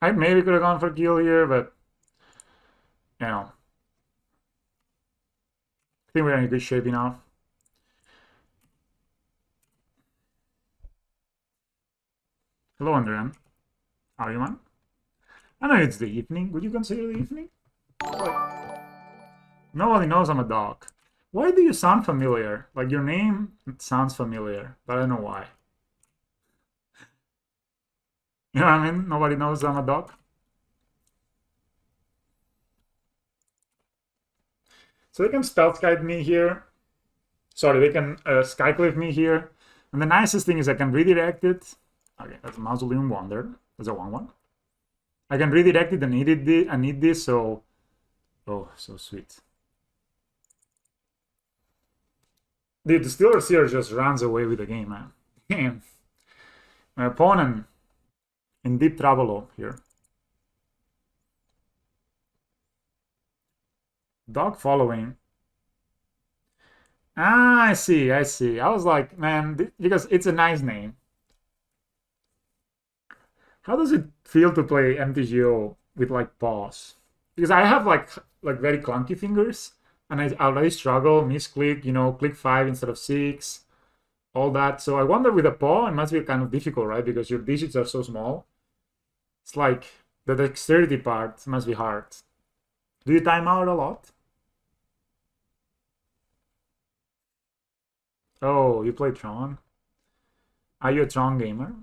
Speaker 1: I maybe could have gone for Gil here, but you know, I think we're in good shape enough. Hello, Andrian. How are you, man? I know it's the evening. Would you consider the evening? Like, nobody knows I'm a dog. Why do you sound familiar? Like, your name sounds familiar, but I don't know why. You know what I mean? Nobody knows I'm a dog. So they can Stealth Guide me here. Sorry, they can Skyclave me here. And the nicest thing is I can redirect it. Okay, that's a Mausoleum Wonder. That's a 1/1. I can redirect it and I need this, so... Oh, so sweet. Dude, the Steelers here just runs away with the game, man. Damn. My opponent in deep trouble here. Dog following. Ah, I see. I was like, man, because it's a nice name. How does it feel to play MTGO with like paws? Because I have like very clunky fingers, and I already struggle, misclick, you know, click 5 instead of 6, all that. So I wonder with a paw, it must be kind of difficult, right? Because your digits are so small. It's like the dexterity part must be hard. Do you time out a lot? Oh, you play Tron? Are you a Tron gamer?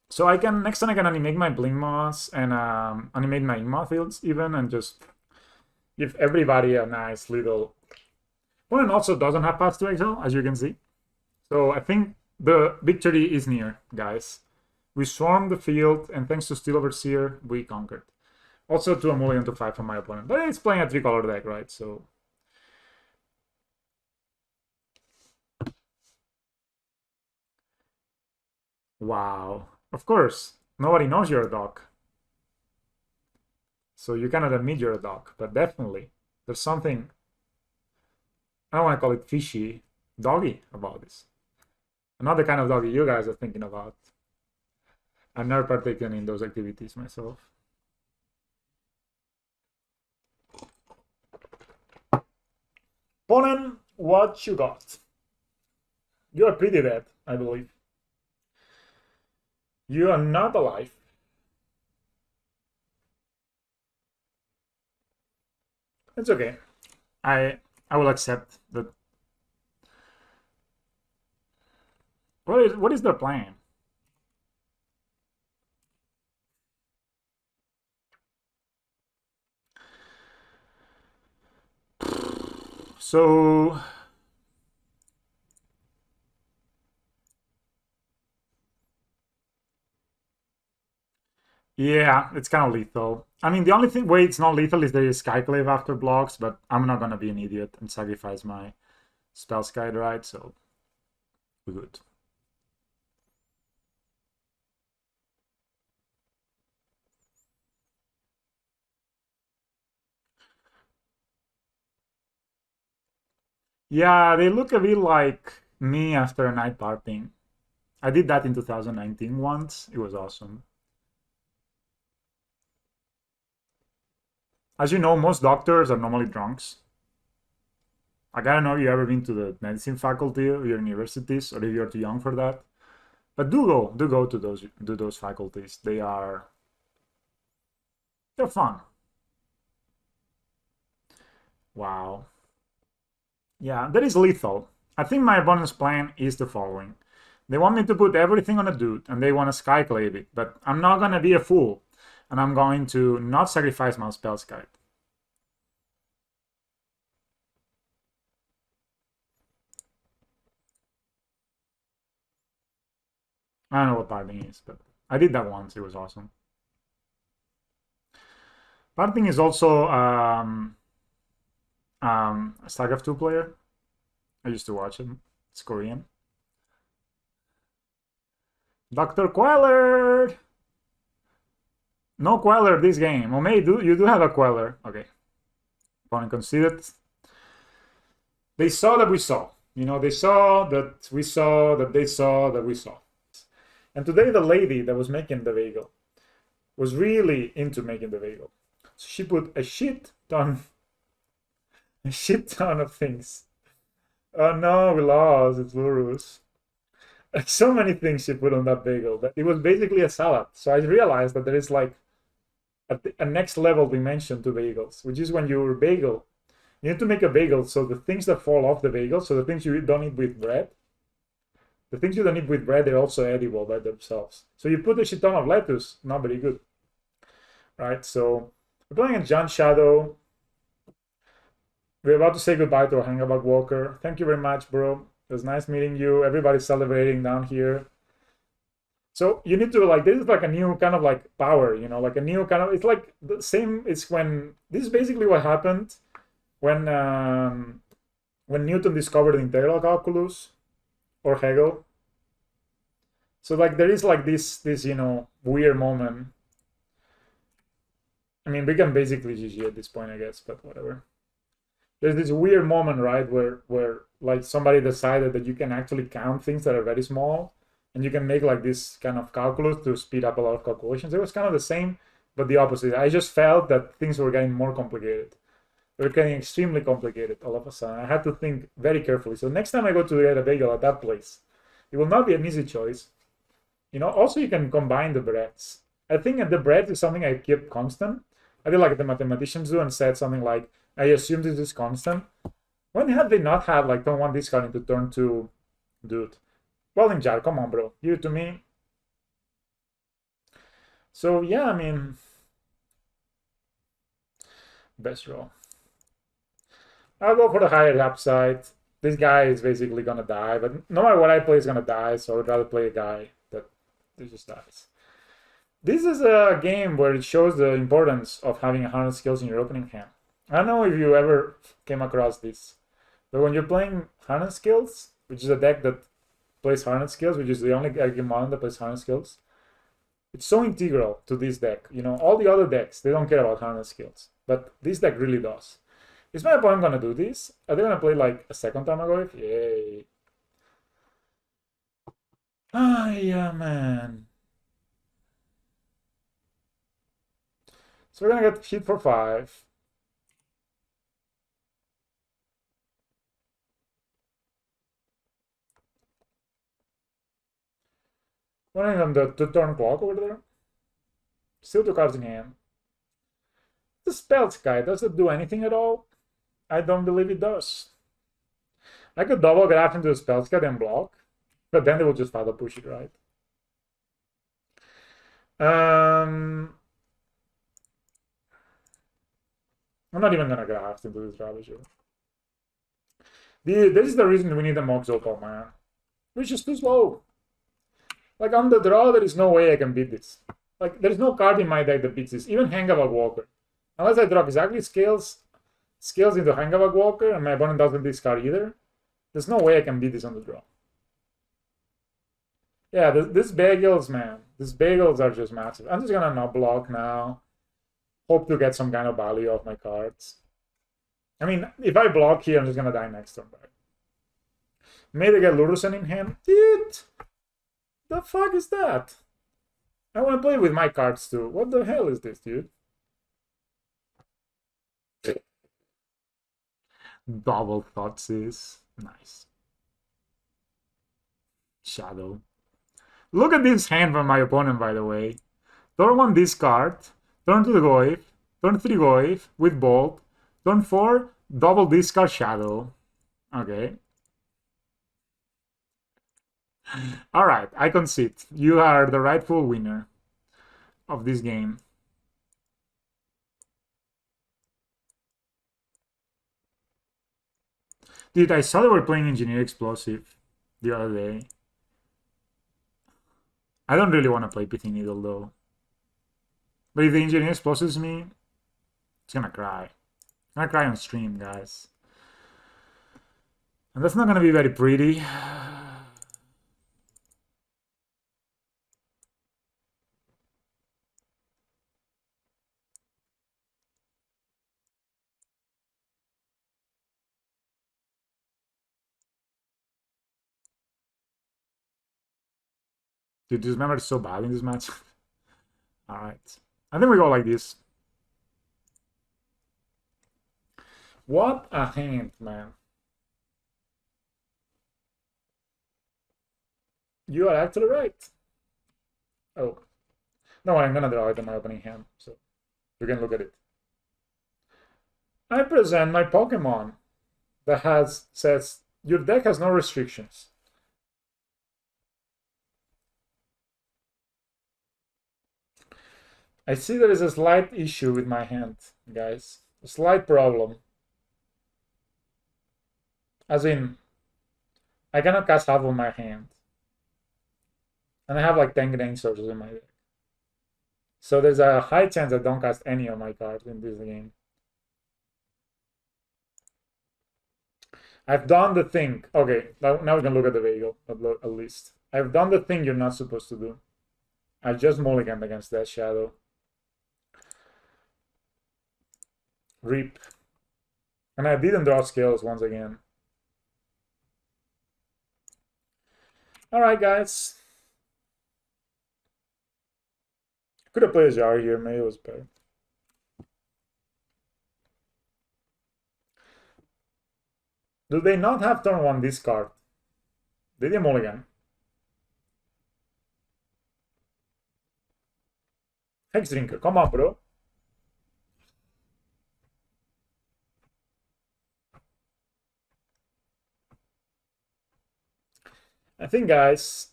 Speaker 1: So I can, next time I can animate my Bling Moss and animate my Ingma fields even, and just give everybody a nice little... Well, it also doesn't have Paths to Exile, as you can see. So I think the victory is near, guys. We swarmed the field, and thanks to Steel Overseer, we conquered. Also to a mulligan to 5 from my opponent. But it's playing a 3-color deck, right? So... Wow. Of course, nobody knows you're a dog. So you cannot admit you're a dog, but definitely there's something, I don't want to call it fishy, doggy about this. Not the kind of doggy you guys are thinking about. I've never partaken in those activities myself. Ponen, what you got? You are pretty dead, I believe. You are not alive. It's okay. I will accept that. What is their plan? So yeah, it's kind of lethal. I mean, the only way it's not lethal is there is Skyclave after blocks, but I'm not gonna be an idiot and sacrifice my Spell Guide, right? So we're good. Yeah, they look a bit like me after a night partying. I did that in 2019 once. It was awesome. As you know, most doctors are normally drunks. Like, I don't know if you've ever been to the medicine faculty of your universities, or if you're too young for that. But do go to those faculties. They're fun. Wow. Yeah, that is lethal. I think my opponent's plan is the following. They want me to put everything on a dude, and they want to skyclave it. But I'm not going to be a fool, and I'm going to not sacrifice my spell sky. I don't know what parting is, but I did that once. It was awesome. Parting is also a StarCraft 2 player. I used to watch him. It's Korean. DrQueller! No Queller this game. Or maybe you do have a Queller. Okay. Opponent conceded. They saw that we saw. You know, they saw that we saw that they saw that we saw. And today the lady that was making the bagel was really into making the bagel. So she put a shit ton of things. Oh no, we lost. It's Lurus. So many things she put on that bagel that it was basically a salad. So I realized that there is like a next level dimension to bagels, which is when you bagel, you need to make a bagel so the things that fall off the bagel, so the things you don't eat with bread, the things you don't eat with bread, they're also edible by themselves. So you put a shit ton of lettuce, not very good. Right, so we're playing a Jund Shadow. We're about to say goodbye to our Hangabug Walker. Thank you very much, bro. It was nice meeting you. Everybody's celebrating down here. So you need to like, this is like a new kind of like power, you know, like a new kind of, it's like the same, it's when, this is basically what happened when Newton discovered the integral calculus or Hegel. So like there is like this, you know, weird moment. I mean, we can basically GG at this point, I guess, but whatever. There's this weird moment, right, where like somebody decided that you can actually count things that are very small, and you can make like this kind of calculus to speed up a lot of calculations. It was kind of the same, but the opposite. I just felt that things were getting more complicated. They were getting extremely complicated all of a sudden. I had to think very carefully. So next time I go to get a bagel at that place, it will not be an easy choice. You know, also you can combine the breads. I think the bread is something I keep constant. I did like the mathematicians do and said something like, I assume this is constant. When had they not had like turn 1 discard into turn 2, dude? Welding jar, come on, bro. Give it to me. So yeah, I mean, best roll. I'll go for the higher upside. This guy is basically gonna die, but no matter what I play, is gonna die. So I'd rather play a guy that just dies. This is a game where it shows the importance of having 100 skills in your opening hand. I don't know if you ever came across this, but when you're playing Hardened Scales, which is a deck that plays Hardened Scales, which is the only deck in modern that plays Hardened Scales, it's so integral to this deck. You know, all the other decks, they don't care about Hardened Scales, but this deck really does. Is my opponent gonna do this? Are they gonna play like a second Tamagotchi? Yay. Ah, yeah, man. So we're gonna get hit for 5. Running on the 2-turn clock over there. Still 2 cards in hand. The spells guy, does it do anything at all? I don't believe it does. I could double graph into the spells guy and block, but then they will just father push it, right? I'm not even gonna graph into this Ravager. This is the reason we need a Mox Opal, man. It's just too slow. Like on the draw, there is no way I can beat this. Like there's no card in my deck that beats this. Even Hangabug Walker. Unless I draw exactly scales into Hangabug Walker and my opponent doesn't discard either, there's no way I can beat this on the draw. Yeah, this bagels, man. These bagels are just massive. I'm just gonna not block now. Hope to get some kind of value off my cards. I mean, if I block here, I'm just gonna die next turn, right? Maybe get Lurusen in hand. Dude! The fuck is that? I want to play with my cards too. What the hell is this, dude? Double thoughts is nice. Shadow. Look at this hand from my opponent, by the way. Turn 1 discard, turn 2 Goif, turn 3 Goif with Bolt, turn 4 double discard Shadow. Okay. Alright, I concede. You are the rightful winner of this game. Dude, I saw they were playing Engineer Explosive the other day. I don't really want to play Pithy Needle though. But if the Engineer Explosives me, it's gonna cry. I'm gonna cry on stream, guys. And that's not gonna be very pretty. Dude, this member is so bad in this match. Alright. I think we go like this. What a hand, man. You are actually right. Oh. No, I'm gonna draw it in my opening hand, so you can look at it. I present my Pokemon that says your deck has no restrictions. I see there is a slight issue with my hand, guys. A slight problem. As in, I cannot cast half of my hand. And I have like 10 grain sources in my deck. So there's a high chance I don't cast any of my cards in this game. I've done the thing. Okay, now we can look at the bagel, at least. I've done the thing you're not supposed to do. I just mulliganed against that Shadow. Rip. And I didn't draw scales once again. Alright, guys. Could have played a jar here, maybe it was better. Do they not have turn 1 discard? They did mulligan. Hex Drinker, come on, bro. I think, guys,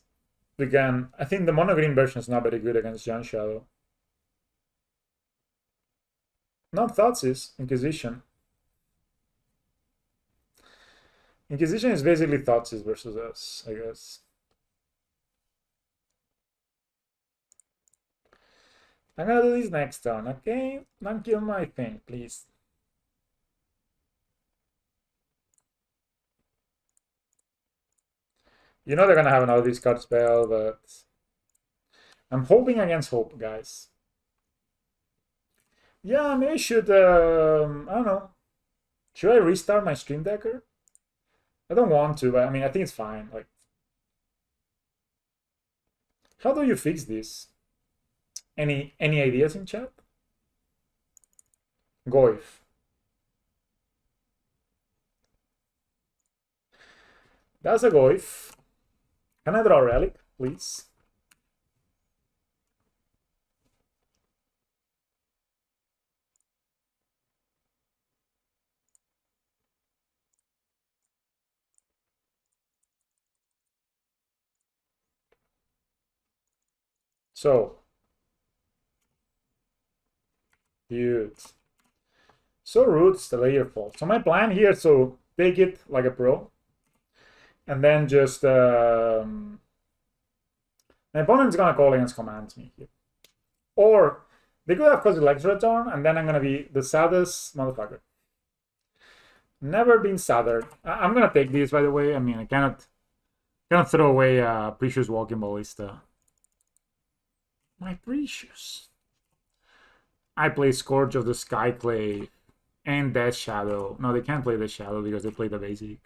Speaker 1: I think the mono green version is not very good against Giant Shadow. Not Thoughtseize, Inquisition. Inquisition is basically Thoughtseize versus us, I guess. I'm gonna do this next turn, okay? Don't kill my thing, please. You know they're gonna have another discard spell, but I'm hoping against hope, guys. Yeah, maybe I should, I don't know. Should I restart my Stream Decker? I don't want to, but I mean, I think it's fine. Like, how do you fix this? Any ideas in chat? Goif. That's a Goif. Can I draw a relic, please? So, dude. So rude, it's the layer fault. So my plan here is to take it like a pro. And then just... my opponent's gonna call against commands me here. Or they could have caused Electro turn, and then I'm gonna be the saddest motherfucker. Never been sadder. I'm gonna take these, by the way. I mean, I cannot throw away Precious Walking Ballista. My Precious. I play Scourge of the Skyclave and Death Shadow. No, they can't play the Shadow because they play the basic.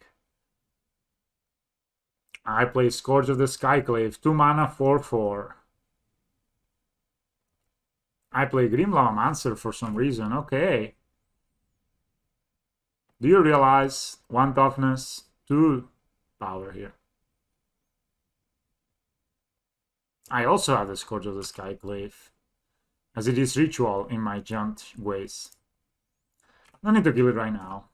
Speaker 1: I play Scourge of the Skyclave, 2 mana, 4/4. I play Grim Lavamancer for some reason. Okay. Do you realize 1 toughness, 2 power here? I also have the Scourge of the Skyclave, as it is ritual in my Jund ways. No need to kill it right now.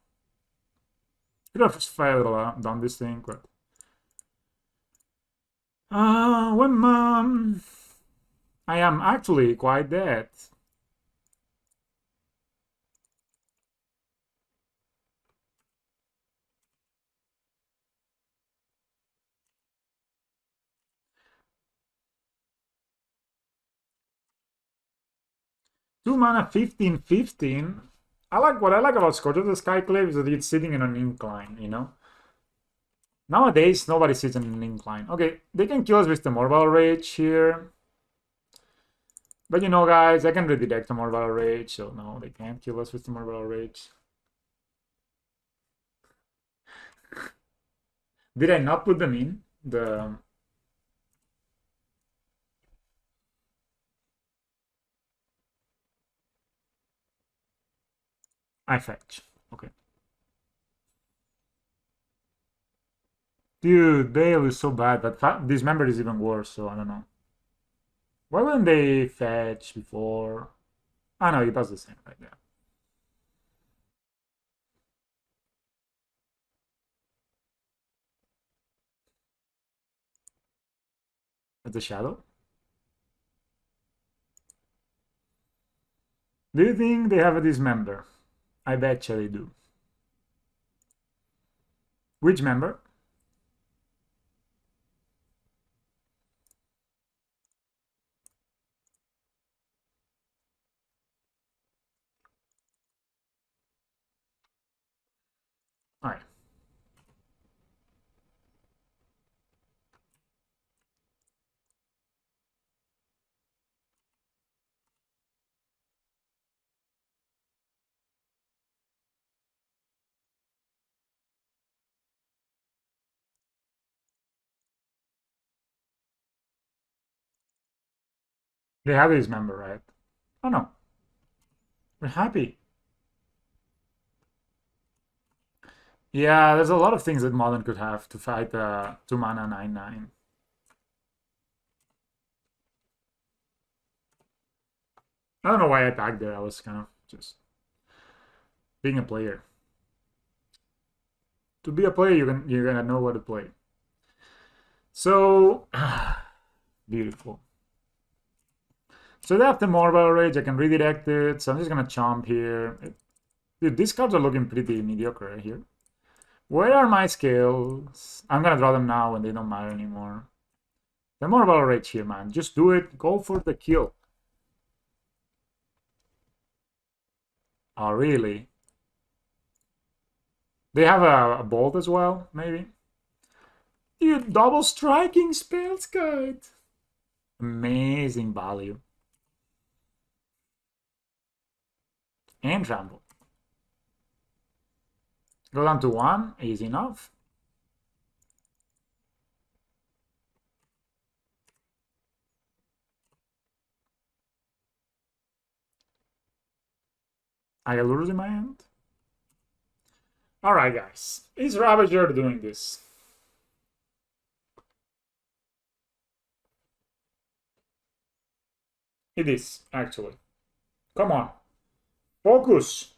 Speaker 1: Could have done this thing, but... when I am actually quite dead. Two mana 15/15. What I like about Scourge of the Skyclave is that it's sitting in an incline, you know? Nowadays, nobody sits in an incline. Okay, they can kill us with the Mortal Rage here. But you know, guys, I can redirect the Mortal Rage, so no, they can't kill us with the Mortal Rage. Did I not put them in? I fetch. Okay. Dude, Bale is so bad, but Dismember is even worse, so I don't know. Why wouldn't they fetch before? I know, he does the same right there. That's a shadow? Do you think they have a Dismember? I betcha they do. Which member? Alright. They have a Dismember, right? Oh no. We're happy. Yeah, there's a lot of things that Modern could have to fight 2 mana 9/9. I don't know why I tagged there. I was kind of just being a player. To be a player, you're gonna know what to play. So beautiful. So they have the Mortal Rage. I can redirect it. So I'm just gonna chomp here. Dude, these cards are looking pretty mediocre here. Where are my scales? I'm gonna draw them now when they don't matter anymore. The Mortal Rage here, man. Just do it. Go for the kill. Oh, really? They have a bolt as well, maybe? Dude, double striking spells guide. Amazing value. And trample. Go down to 1, easy enough. I got lures in my hand. Alright, guys. Is Ravager doing this? It is, actually. Come on. Focus!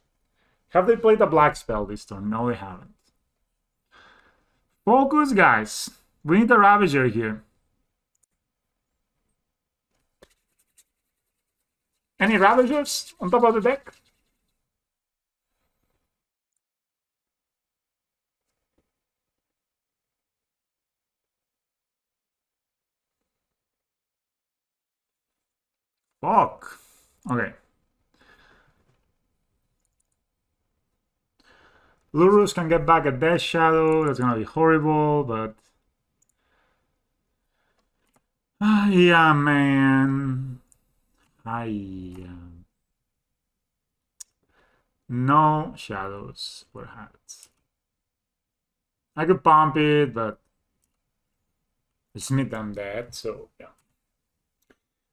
Speaker 1: Have they played a black spell this turn? No, they haven't. Focus, guys. We need a Ravager here. Any Ravagers on top of the deck? Fuck. Okay. Lurus can get back a Death Shadow. That's gonna be horrible, but... yeah, man. No shadows were had. I could pump it, but it's mid-damn dead, so yeah.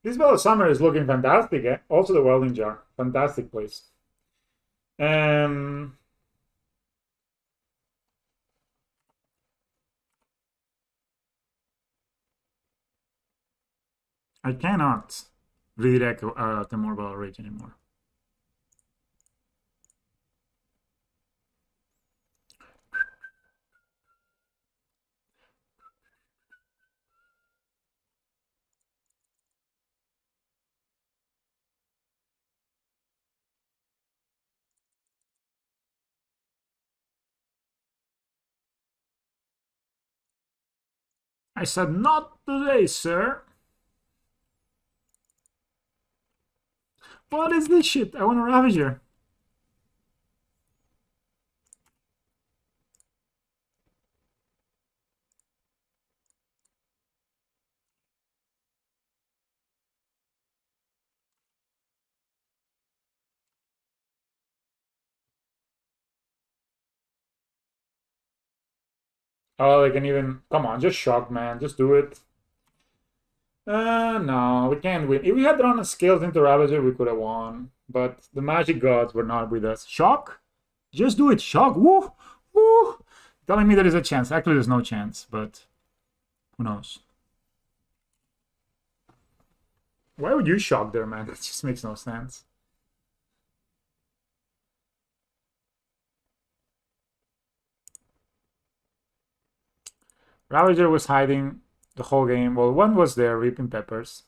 Speaker 1: This Bell of Summer is looking fantastic, eh? Also the Welding Jar. Fantastic place. I cannot redirect the mobile rage anymore. I said, not today, sir. What is this shit? I want a Ravager. Oh, they can even... Come on, just shock, man. Just do it. No, we can't win. If we had drawn a Scales into Ravager, we could have won. But the magic gods were not with us. Shock? Just do it. Shock. Woo! Woo! Telling me there is a chance. Actually, there's no chance, but who knows? Why would you shock there, man? That just makes no sense. Ravager was hiding the whole game. Well, one was there, reaping peppers.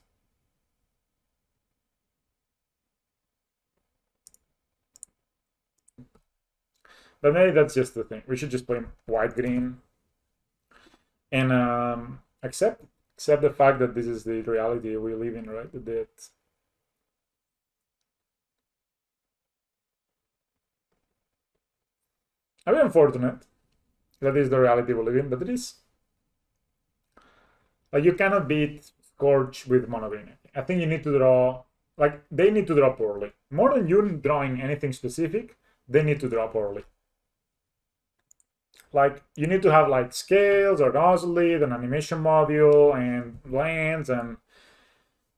Speaker 1: But maybe that's just the thing. We should just play white-green. And accept the fact that this is the reality we live in, right? That I'm unfortunate that is the reality we live in, but it is. Like, you cannot beat Scorch with MonoG. I think you need to draw... Like, they need to draw poorly. More than you drawing anything specific, they need to draw poorly. Like, you need to have, like, scales or nozzle, an animation module, and lands, and...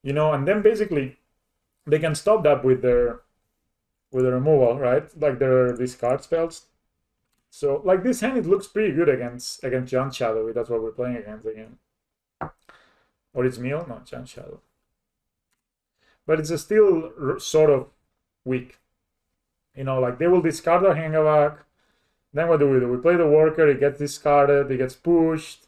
Speaker 1: You know, and then basically, they can stop that with their removal, right? Like, their discard spells. So, like, this hand, it looks pretty good against Giant Shadow. That's what we're playing against again. Or it's Meal? No, Giant Shadow. But it's still sort of weak. You know, like, they will discard our Hangavac. Then what do? We play the Worker, it gets discarded, it gets pushed.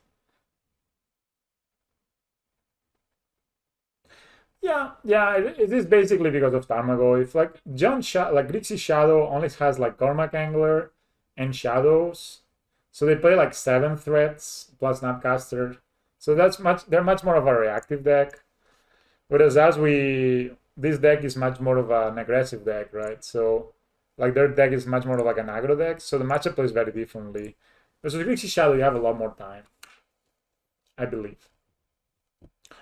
Speaker 1: Yeah, it is basically because of Tarmogoyf. Like, like, Grixis Shadow only has, like, Cormac Angler and Shadows. So they play, like, 7 threats plus Snapcaster. So they're much more of a reactive deck. Whereas this deck is much more of an aggressive deck, right? So, like, their deck is much more like an aggro deck, so the matchup plays very differently. Versus Grixis Shadow, you have a lot more time, I believe.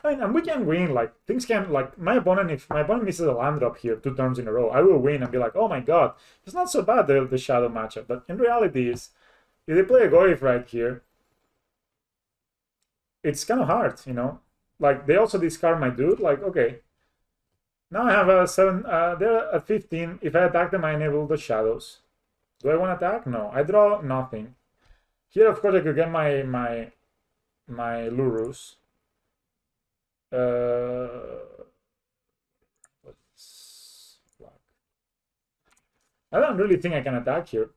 Speaker 1: I mean, and we can win, like, things can, like, if my opponent misses a land drop here 2 turns in a row, I will win and be like, oh my god, it's not so bad, the Shadow matchup. But in reality, if they play a Goyf right here, it's kind of hard, you know? Like, they also discard my dude, like, okay. Now I have a 7, they're at 15. If I attack them, I enable the Shadows. Do I want to attack? No, I draw nothing. Here, of course, I could get my Lurus. I don't really think I can attack here.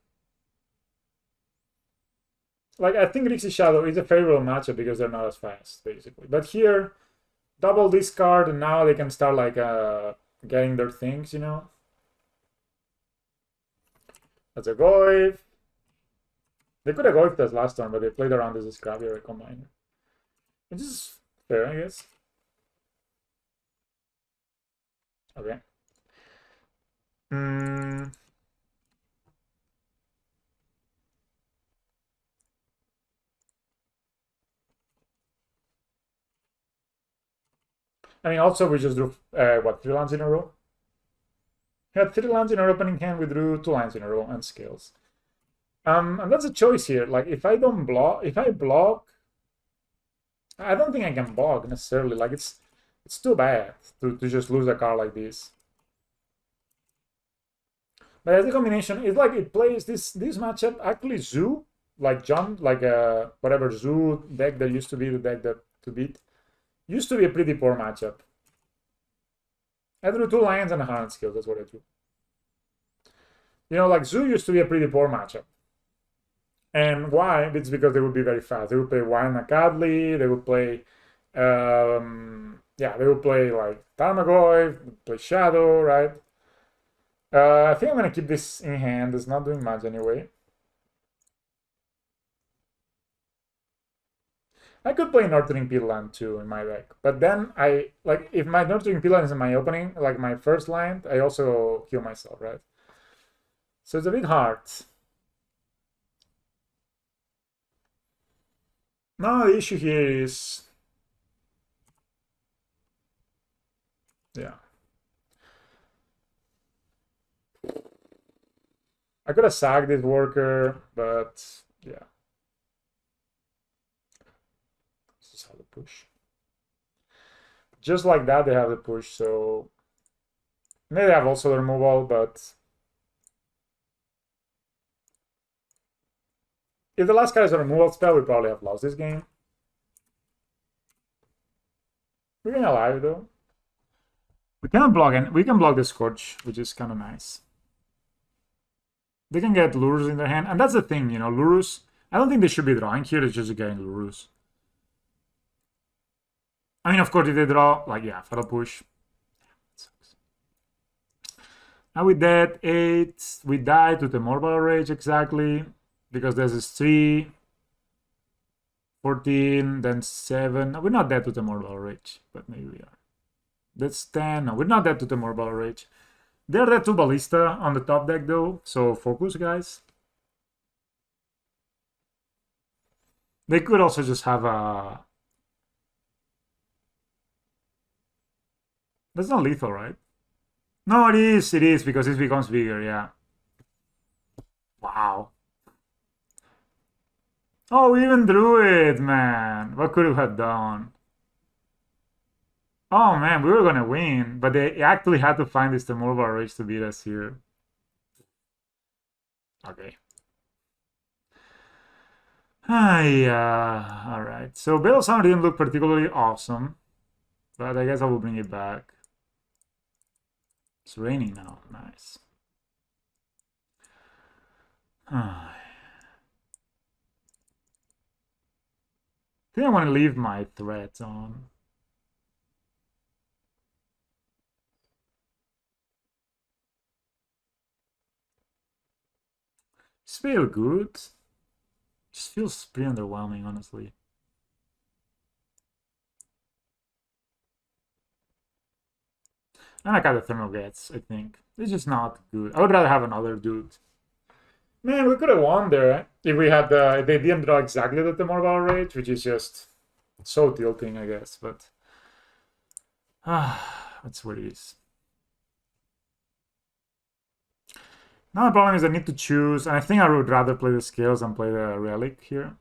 Speaker 1: Like, I think Grixis Shadow is a favorable matchup because they're not as fast, basically. But here, double discard, and now they can start, like, getting their things, you know? That's a Goyf. They could have Goyfed us last turn, but they played around this Scrapyard Combiner. Which is fair, I guess. Okay. I mean, also, we just drew, what, 3 lands in a row? We had 3 lands in our opening hand, we drew 2 lands in a row, and Scales. And that's a choice here. Like, if I block, I don't think I can block, necessarily. Like, it's too bad to just lose a card like this. But as a combination, it's like it plays this matchup, actually Zoo, like Jund, like whatever Zoo deck that used to be the deck that to beat, used to be a pretty poor matchup. I drew 2 lions and a Hardened Scales. That's what I drew. You know, like Zoo used to be a pretty poor matchup. And why? It's because they would be very fast. They would play Wine Academy, they would play yeah, they would play like Tarmogoyf, play Shadow, right? I think I'm gonna keep this in hand. It's not doing much anyway. I could play Northern Peatland too in my deck, but then I like if my Northern Peatland is in my opening, like my first line, I also kill myself, right? So it's a bit hard. No, the issue here is yeah. I could have sacked this worker, but yeah. This is how to push. Just like that, they have the push, so maybe they have also the removal, but if the last card is a removal spell, we probably have lost this game. We're getting alive though. We can block the Scorch, which is kind of nice. They can get Lurus in their hand, and that's the thing, you know, Lurus. I don't think they should be drawing here. It's just getting Lurus. I mean, of course, if they draw, like, yeah, Fatal Push. Now with that 8, we die to the Morbal Rage exactly, because there's this 3, 14, then 7. No, we're not dead to the Morbal Rage, but maybe we are. That's 10. No, we're not dead to the Morbal Rage. They're dead to Ballista on the top deck though, so focus, guys. They could also just have a... That's not lethal, right? No, it is, because this becomes bigger, yeah. Wow. Oh, we even drew it, man. What could we have done? Oh, man, we were gonna win, but they actually had to find this Temurba Rage to beat us here. Okay. Yeah, alright. So Battle Summer didn't look particularly awesome, but I guess I will bring it back. It's raining now, nice. I think I want to leave my threats on. Just feel good. Just feels pretty underwhelming, honestly. And I got the Thermal Gets, I think. It's just not good. I would rather have another dude. Man, we could have won there if we had if they didn't draw exactly the Morbal Rage, which is just so tilting, I guess, but that's what it is. Now the problem is I need to choose, and I think I would rather play the Scales than play the Relic here.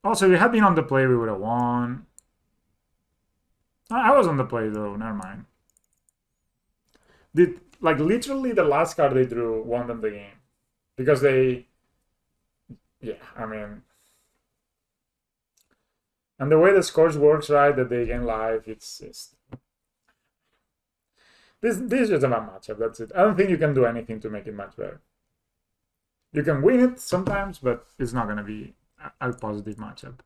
Speaker 1: Also, if we had been on the play, we would have won. I was on the play though, never mind. Like literally the last card they drew won them the game. Because they, yeah, I mean, and the way the Scorch works, right, that they gain life, it's just, this is just a bad matchup, that's it. I don't think you can do anything to make it much better. You can win it sometimes, but it's not going to be a positive matchup.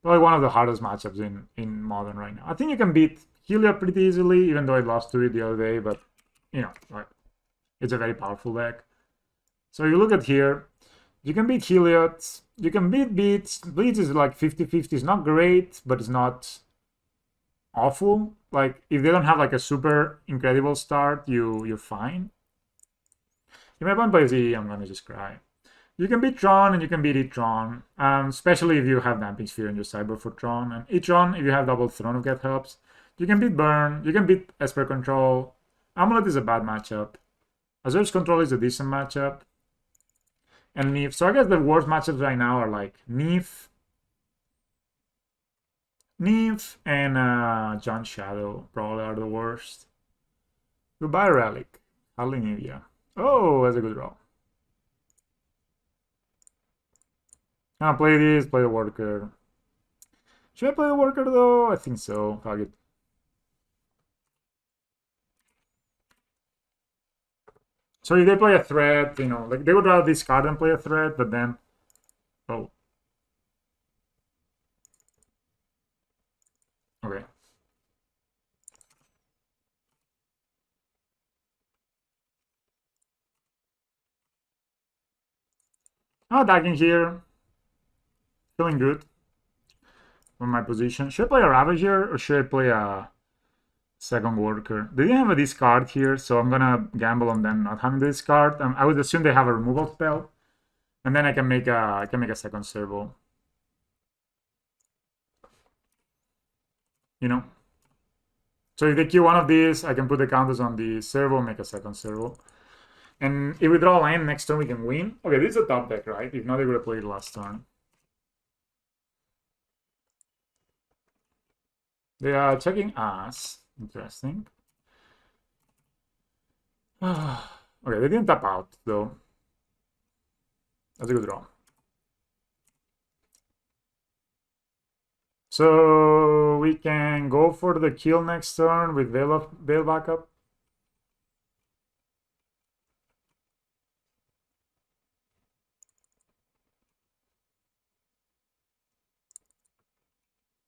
Speaker 1: Probably one of the hardest matchups in Modern right now. I think you can beat Heliod pretty easily, even though I lost to it the other day, but, you know, like, it's a very powerful deck. So you look at here, you can beat Heliod, you can beat Beats. Beats is like 50-50. It's not great, but it's not awful. Like, if they don't have like a super incredible start, you're fine. If my opponent plays E, I'm gonna just cry. You can beat Tron and you can beat E-Tron, especially if you have Damping Sphere on your sideboard for Tron. And E-Tron, if you have double Throne of Get helps. You can beat Burn, you can beat Esper Control. Amulet is a bad matchup. Azur's Control is a decent matchup. And Neef. So I guess the worst matchups right now are like Neef and John Shadow probably are the worst. Goodbye, Relic. Hallelujah. Oh, that's a good draw. Can I play this? Play the Worker. Should I play the Worker though? I think so. Fuck it. So if they play a threat, you know, like they would rather discard than play a threat, but then, oh, okay. Oh, attacking here, feeling good on my position. Should I play a Ravager or should I play a second worker? They didn't have a discard here, so I'm gonna gamble on them not having the discard. I would assume they have a removal spell, and then I can make a second servo. You know. So if they kill one of these, I can put the counters on the servo, make a second servo. And if we draw a land next turn, we can win. Okay, this is a top deck, right? If not, they would have played last turn. They are checking us. Interesting. Okay, they didn't tap out, though. That's a good draw. So we can go for the kill next turn with Veil backup.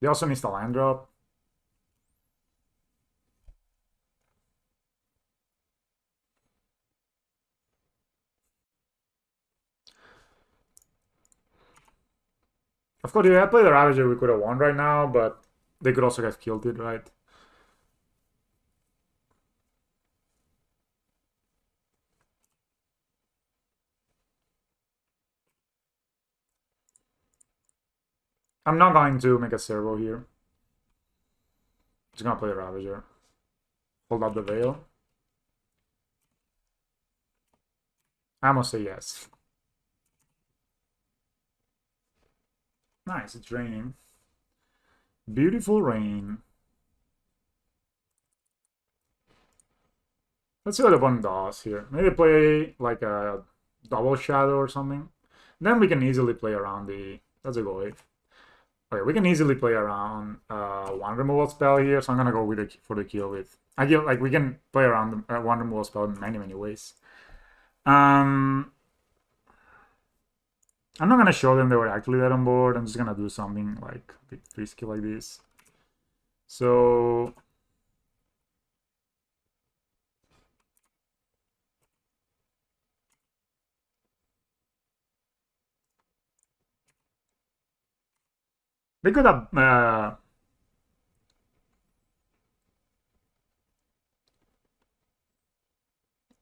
Speaker 1: They also missed a land drop. Of course, if I played the Ravager, we could have won right now, but they could also have killed it, right? I'm not going to make a servo here. Just gonna play the Ravager. Hold up the Veil. I must say yes. Nice, it's raining. Beautiful rain. Let's see what the opponent does here. Maybe play like a double shadow or something. Then we can easily play around the... That's a goal. Okay, we can easily play around one removal spell here, so I'm gonna go with for the kill with... I feel like we can play around one removal spell in many ways. I'm not gonna show them they were actually dead on board. I'm just gonna do something like a bit risky like this. So they could have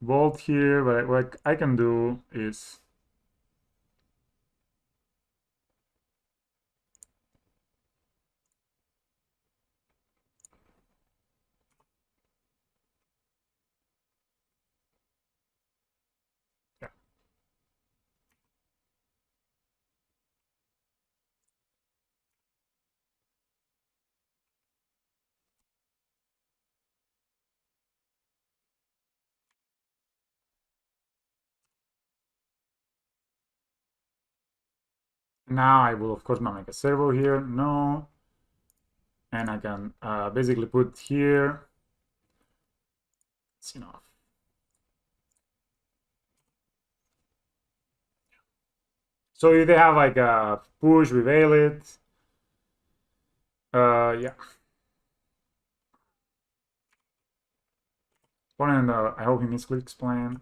Speaker 1: vault here, but what I can do is yeah. Now I will of course not make a servo here, no. And I can basically put here. It's enough. So if they have like a push, we veil it. Yeah. Opponent, I hope he misclicks plan.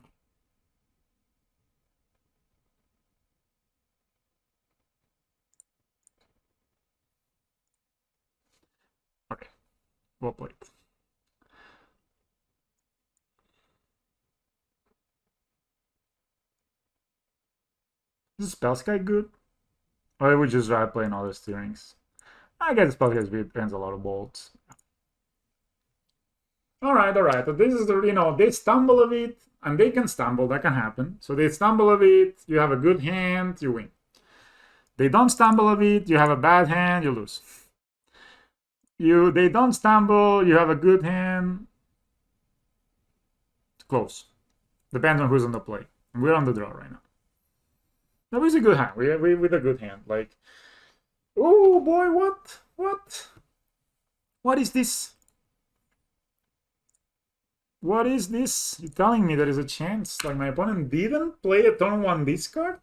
Speaker 1: Okay, well played. Is Spell Sky good? Or I would just rather play other steerings. I guess Spell Sky depends a lot of bolts. Alright. But this is the, you know, they stumble a bit, and they can stumble, that can happen. So they stumble a bit, you have a good hand, you win. They don't stumble a bit, you have a bad hand, you lose. They don't stumble, you have a good hand. It's close. Depends on who's on the play. And we're on the draw right now. That was a good hand. We with a good hand. Like, oh boy, what? What is this? What is this? You're telling me there is a chance? Like my opponent didn't play a turn 1 discard?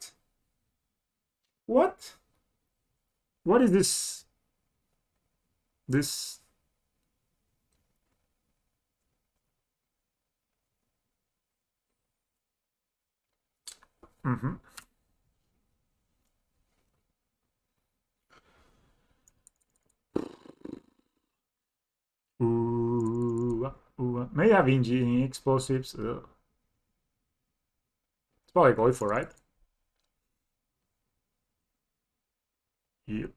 Speaker 1: What? What is this? This... Mm-hmm. Ooh. Maybe have engine explosives. Ugh. It's probably going for, right? Yep.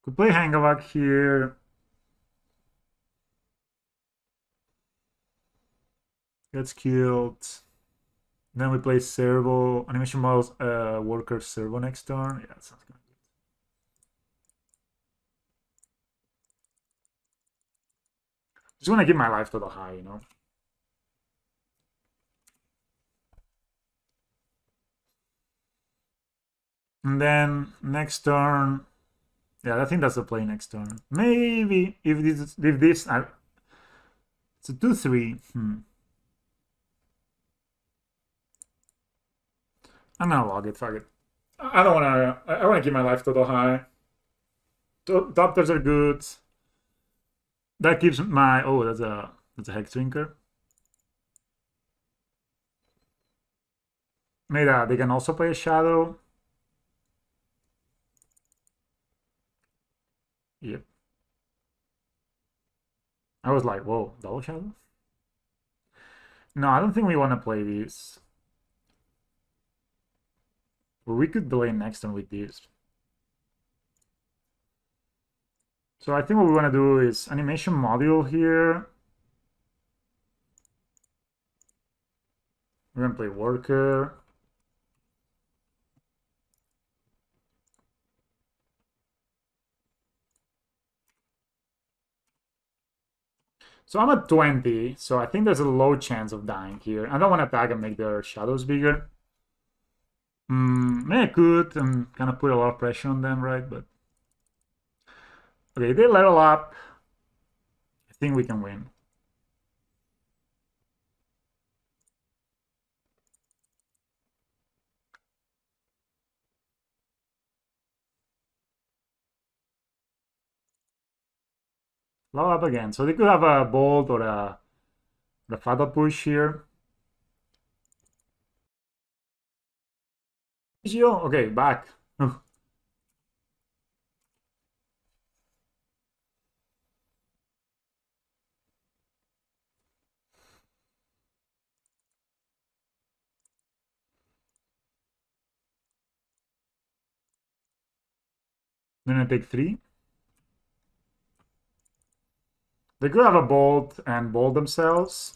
Speaker 1: Could play Hangavak here. Gets killed. Then we play servo. Animation models worker servo next turn. Yeah, that sounds good. Just want to keep my life total high, you know? And then next turn... Yeah, I think that's the play next turn. Maybe if this... It's a 2-3. I'm gonna log it, fuck it. I don't wanna... I wanna keep my life total high. Doctors are good. That keeps my... Oh, that's a Hex Drinker. Maybe they can also play a Shadow. Yep. I was like, whoa, double Shadow? No, I don't think we want to play these. Or we could delay next turn with this. So I think what we want to do is animation module here. We're going to play worker. So I'm at 20, so I think there's a low chance of dying here. I don't want to attack and make their shadows bigger. Maybe I could and kind of put a lot of pressure on them, right? But okay, they level up. I think we can win. Level up again. So they could have a bolt or the fatal push here. Okay, back. Then I take 3. They could have a bolt and bolt themselves.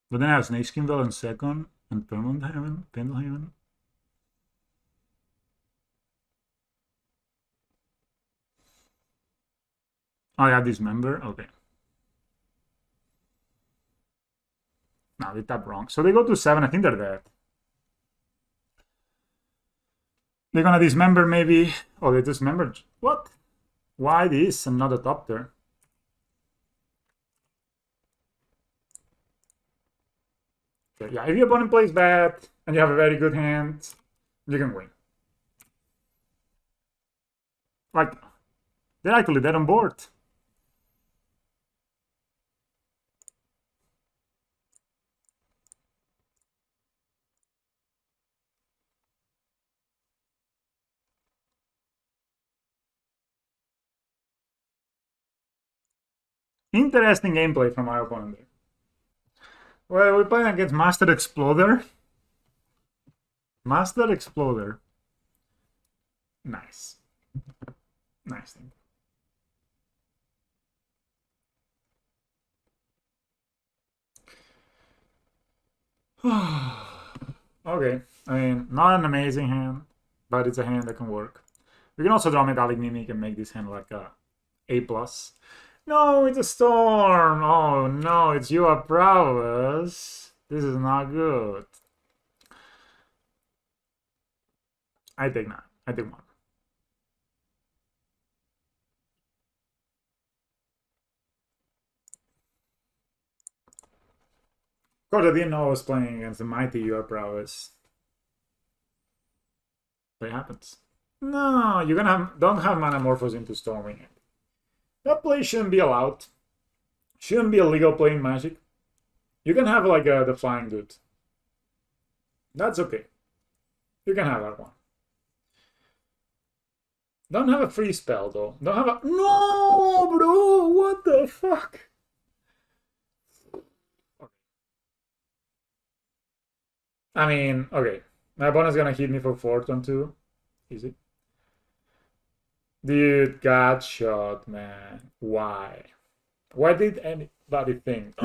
Speaker 1: But then I have Snakeskin Veil in second and Pendlehaven. Oh, I have Dismember. Okay. No, they tap wrong. So they go to 7. I think they're dead. They're gonna dismember maybe. Oh, they dismembered. What? Why this and not a top there? Okay, yeah, if your opponent plays bad and you have a very good hand, you can win. Like, they're actually dead on board. Interesting gameplay from my opponent there. Well, we're playing against Master Exploder. Master Exploder. Nice. Nice thing. Okay, I mean, not an amazing hand, but it's a hand that can work. We can also draw Metallic Mimic and make this hand like a A+. No, it's a storm. Oh no, it's your prowess. This is not good. I take 9. I take 1. Of course, I didn't know I was playing against the mighty your prowess. But it happens. No, you're gonna don't have mana morphos into storming it. That play shouldn't be allowed. Shouldn't be illegal playing Magic. You can have like the flying dude. That's okay. You can have that one. Don't have a free spell though. Don't have a no, bro. What the fuck? I mean, okay. My opponent's gonna hit me for 4 turn 2. Easy. Dude, got shot, man. Why? Why did anybody think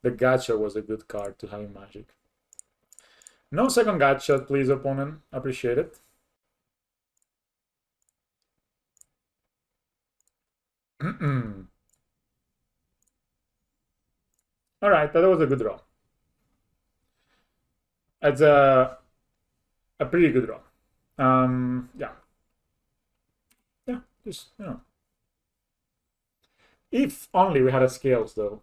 Speaker 1: the gotcha was a good card to have in Magic? No second gotcha, please, opponent. Appreciate it. Alright, that was a good draw. It's a pretty good draw. Yeah. Yeah, just, you know. If only we had a scales, though.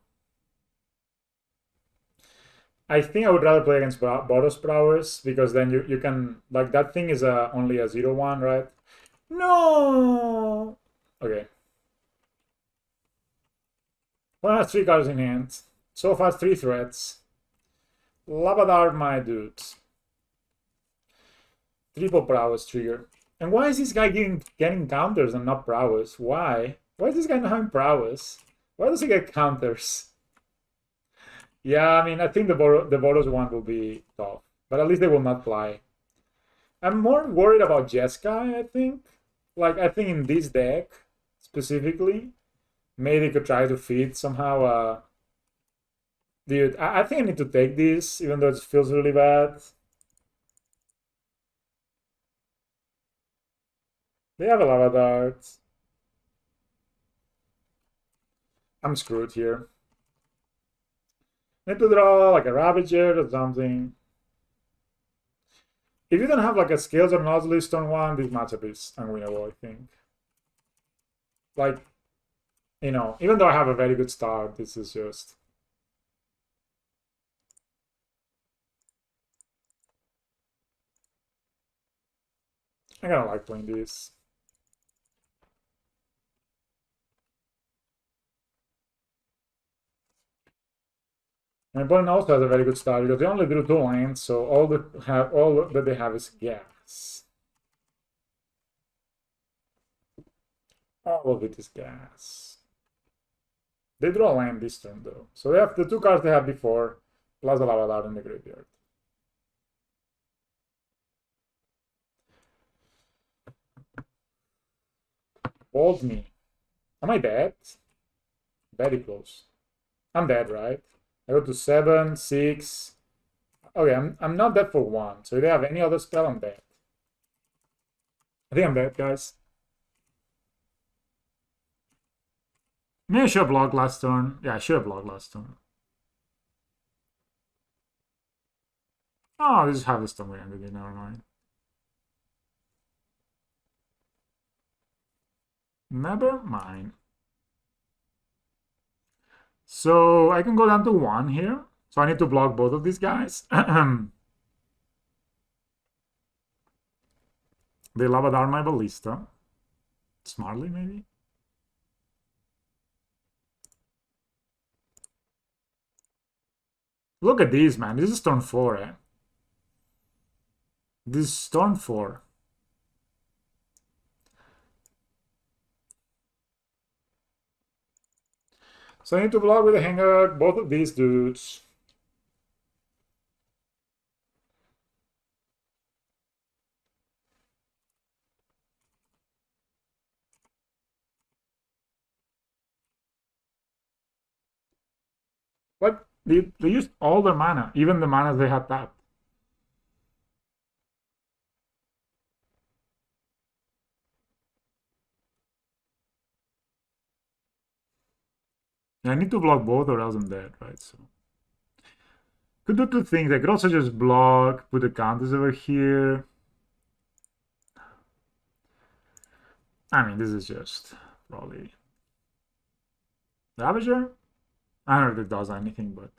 Speaker 1: I think I would rather play against Boros Prowess, because then you can, like, that thing is only a 0-1, right? No! Okay. One has 3 cards in hand. So far, 3 threats. Lavadar, my dude. Triple prowess trigger. And why is this guy getting counters and not prowess? Why? Why is this guy not having prowess? Why does he get counters? Yeah, I mean, I think the Boros one will be tough. But at least they will not fly. I'm more worried about Jeskai, I think. Like, I think in this deck, specifically, maybe they could try to feed somehow. Dude, I think I need to take this, even though it feels really bad. They have a lava dart. I'm screwed here. Need to draw like a Ravager or something. If you don't have like a Scales or Nautilus on one, this matchup is unwinnable, I think. Like, you know, even though I have a very good start, this is just... I kind of like playing this. My opponent also has a very good start because they only drew 2 lands, so all that they have is gas. All of it is gas. They draw a land this turn though, so they have the 2 cards they had before, plus a lava dart in the graveyard. Hold me. Am I dead? Very close. I'm dead, right? I go to 7, 6. Okay, I'm not dead for 1. So if they have any other spell, I'm dead. I think I'm dead, guys. Maybe I should have blocked last turn. Yeah, I should have blocked last turn. Oh, this is Harvest Stone Entity, never mind. Never mind. So I can go down to 1 here. So I need to block both of these guys. They Lavadar my Ballista. Smartly, maybe? Look at these, man. This is turn 4, eh? This is turn 4. So I need to block with a hanger both of these dudes. What? They used all their mana, even the mana they had tapped. I need to block both or else I'm dead, right? So could do two things. I could also just block, put the counters over here. I mean, this is just probably Ravager. I don't know if it does anything, but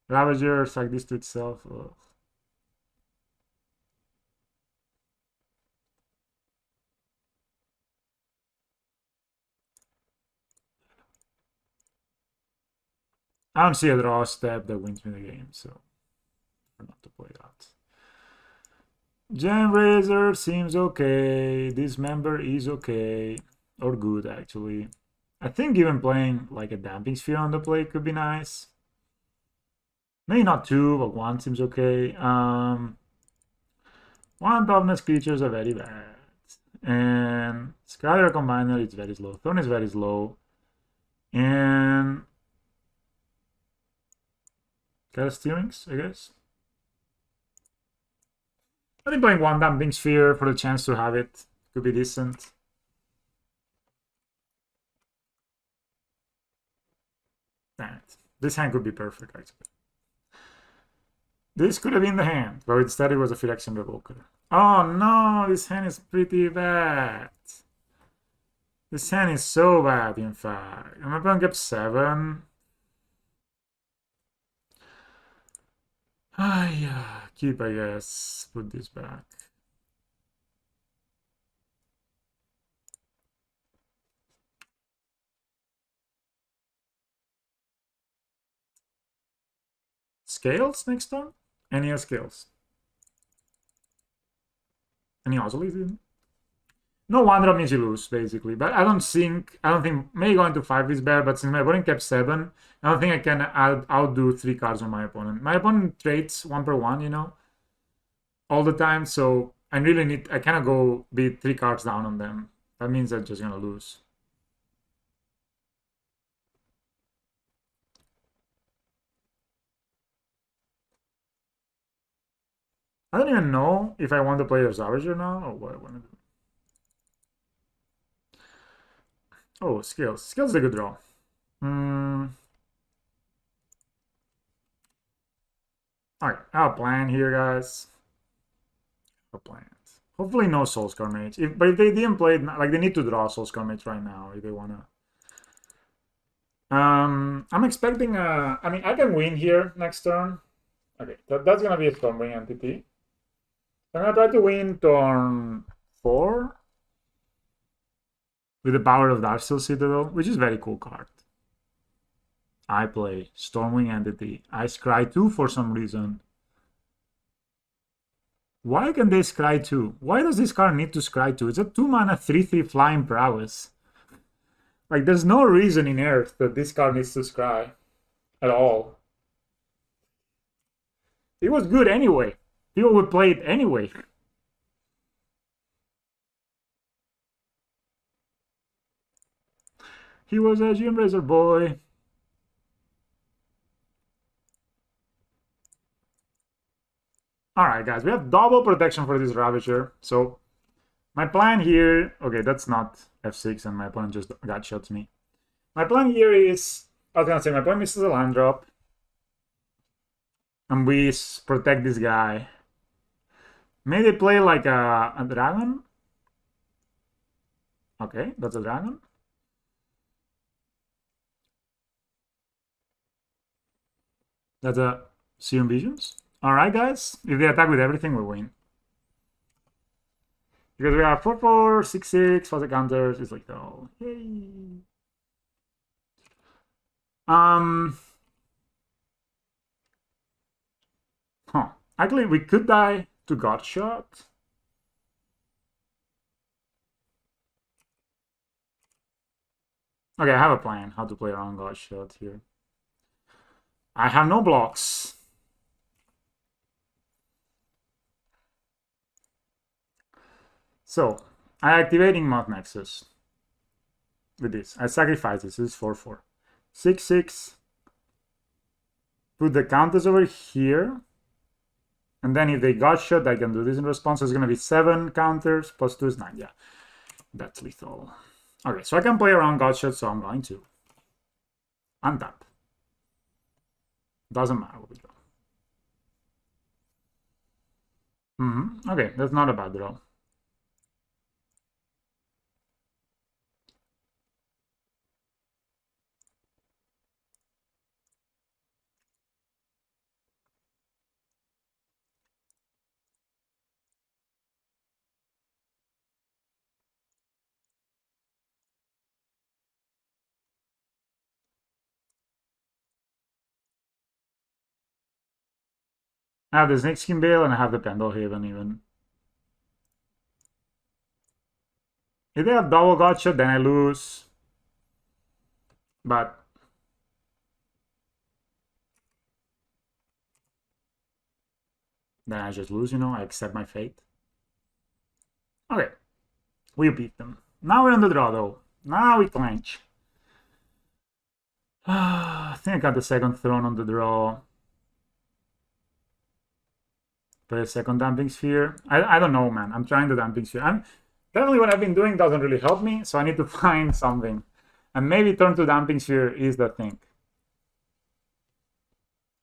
Speaker 1: Ravager, sack this to itself. Ugh. I don't see a draw step that wins me the game, so I'm not to play that. Gem Razor seems okay. This member is okay. Or good, actually. I think even playing like a Damping Sphere on the play could be nice. Maybe not two, but one seems okay. One toughness creatures are very bad. And Skyler Combiner is very slow. Thorn is very slow. And Steerings, I guess. I think playing one Damping Sphere for the chance to have it could be decent. Damn it. This hand could be perfect, actually. This could have been the hand, but instead it was a Phyrexian Revoker. Oh no, this hand is pretty bad. This hand is so bad, in fact. I'm going to get 7. Ah, yeah. Keep, I guess. Put this back. Scales next turn? Any scales? Any Ozzy? No wonder means you lose, basically. But I don't think maybe going to 5 is bad, but since my opponent kept 7, I don't think I can outdo 3 cards on my opponent. My opponent trades 1 per 1, you know, all the time, so I cannot go be 3 cards down on them. That means I'm just gonna lose. I don't even know if I want to play the Ravager now or what I want to do. Oh, Scales. Scales is a good draw. Alright, I have a plan here, guys. A plan. Hopefully no Soulscar Mage. But if they didn't play it, like they need to draw Soulscar Mage right now if they wanna. I'm expecting I mean I can win here next turn. Okay, that's gonna be a Stormwing entity. I'm gonna try to win turn 4 with the power of Darksteel Citadel, which is a very cool card. I play Stormwing entity. I scry 2 for some reason. Why can they scry 2? Why does this card need to scry 2? It's a 2 mana 3/3 flying prowess. Like, there's no reason in Earth that this card needs to scry at all. It was good anyway. People would play it anyway. He was a Gym Razor boy. Alright, guys, we have double protection for this Ravager. So, my plan here... Okay, that's not F6, and my opponent just got shot to me. My plan here is... I was gonna say, my opponent misses a land drop. And we protect this guy. Maybe they play like a dragon? Okay, that's a dragon. That's a Serum Visions. Alright, guys. If they attack with everything, we win. Because we have 4/4, 6/6, fuzzy counters. It's like, oh, yay. Huh. Actually, we could die to Godshot. Okay, I have a plan how to play around Godshot here. I have no blocks. So, I'm activating Moth Nexus with this. I sacrifice this. This is 4/4. 6/6. Put the counters over here. And then if they got shot, I can do this in response. So it's going to be 7 counters plus 2 is 9. Yeah. That's lethal. Okay, so I can play around Godshot, so I'm going to untap. Doesn't matter what we draw. Okay, that's not a bad draw. I have the Snakeskin Bale and I have the Pendlehaven even. If they have double Godshot, then I lose. But then I just lose, you know, I accept my fate. Okay, we beat them. Now we're on the draw though. Now we clench. I think I got the second throne on the draw. Play a second Damping Sphere. I don't know, man. I'm trying the Damping Sphere. Definitely what I've been doing doesn't really help me, so I need to find something. And maybe turn to Damping Sphere is the thing.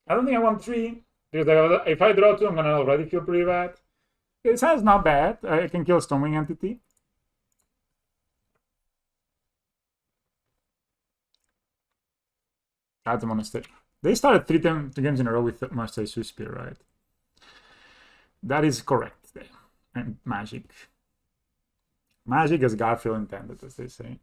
Speaker 1: I don't think I want 3, because if I draw 2, I'm gonna already feel pretty bad. This hand's not bad. I can kill Stormwing Entity. That's a Monastery. They started 3 games in a row with Monastery Swiss Spear, right? That is correct. And Magic. Magic as Garfield intended, as they say.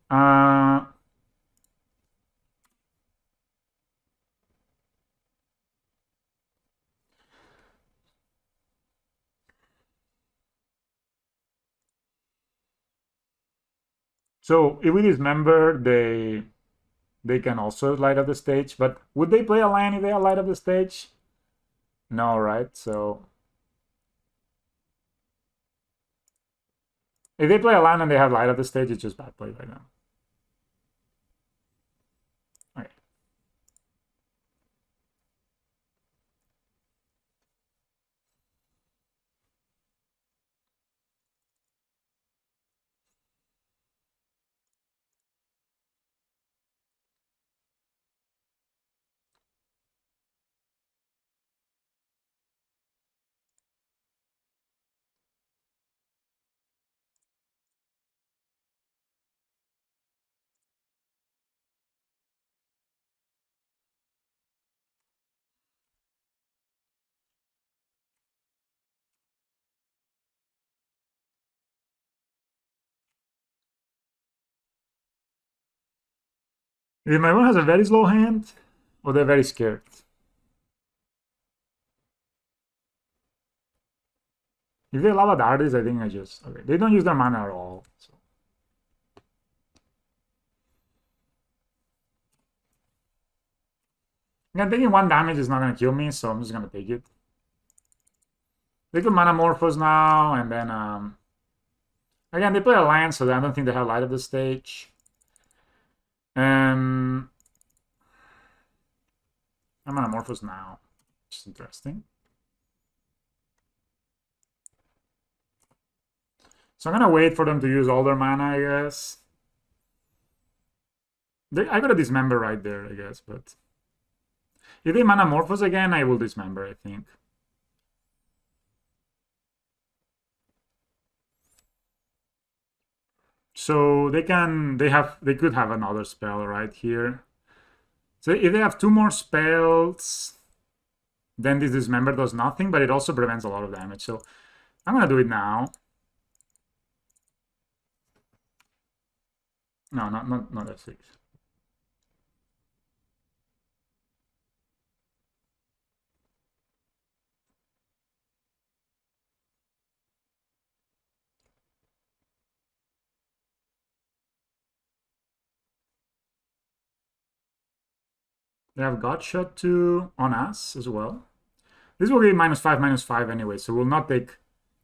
Speaker 1: So if we dismember, they can also light up the stage. But would they play a land if they light up the stage? No, right? So if they play a land and they have light up the stage, it's just bad play by them. Okay. If my opponent has a very slow hand, or they're very scared. If they love Artist, I think I just... Okay, they don't use their mana at all. So. Again, taking 1 damage is not going to kill me, so I'm just going to take it. They could Manamorphose now, and then... Again, they play a land, so I don't think they have light of the stage. I'm Manamorphose now. Which is interesting. So I'm going to wait for them to use all their mana, I guess. I got to dismember right there, I guess, but... If they Manamorphose again, I will dismember, I think. So they could have another spell right here. So if they have 2 more spells, then this dismember does nothing, but it also prevents a lot of damage. So I'm gonna do it now. No, not F6. They have Godshot 2 on us as well. This will be -5/-5 anyway, so we'll not take...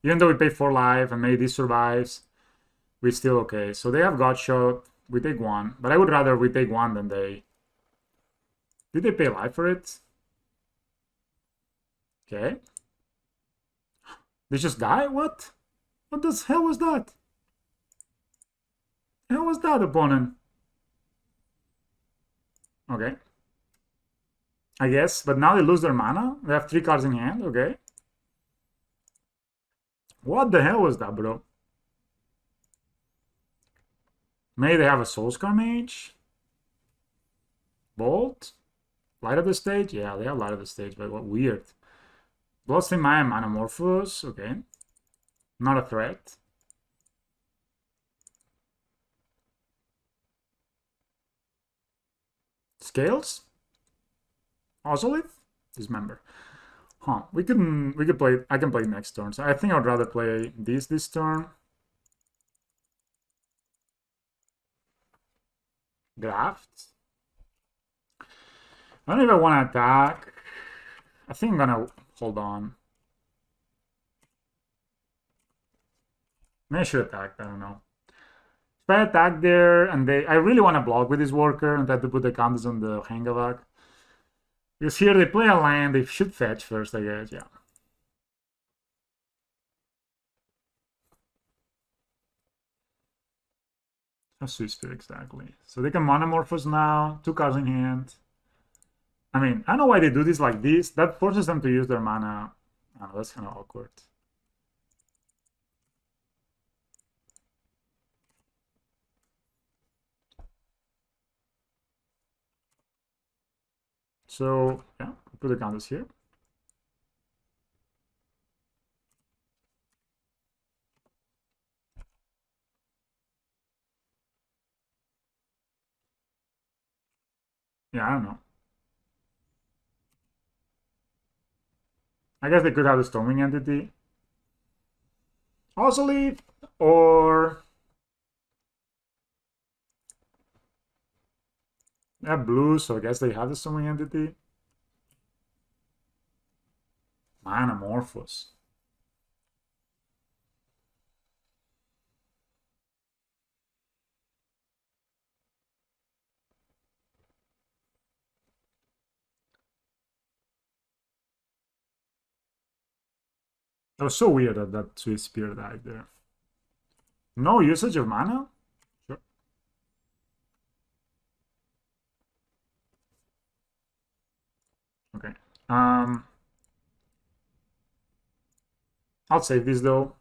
Speaker 1: Even though we pay 4 life and maybe this survives, we're still okay. So they have Godshot. We take 1. But I would rather we take 1 than they... Did they pay life for it? Okay. They just die? What? What the hell was that? How was that, opponent? Okay. I guess, but now they lose their mana. They have 3 cards in hand, okay. What the hell was that, bro? Maybe they have a Soulscar Mage? Bolt? Light of the stage? Yeah, they have light of the stage, but what weird. Bloodstained Maya Manamorphose, okay. Not a threat. Scales? Ozolith? Dismember. Huh. We could play, I can play next turn. So I think I'd rather play this turn. Graft. I don't even want to attack. I think I'm gonna hold on. Maybe I should attack, I don't know. If I attack there and I really want to block with this worker and try to put the counters on the Hangavak. Because here they play a land, they should fetch first, I guess, yeah. A Swifter, exactly. So they can Monomorphose now, 2 cards in hand. I mean, I don't know why they do this like this. That forces them to use their mana. I don't know, that's kind of awkward. So, yeah, put the counters here. Yeah, I don't know. I guess they could have the Storming Entity. Also leave, or... They have blue, so I guess they have the Storming Entity. Manamorphose. That was so weird that Swift Spear died there. No usage of mana? Sure. Okay. I'll save this though.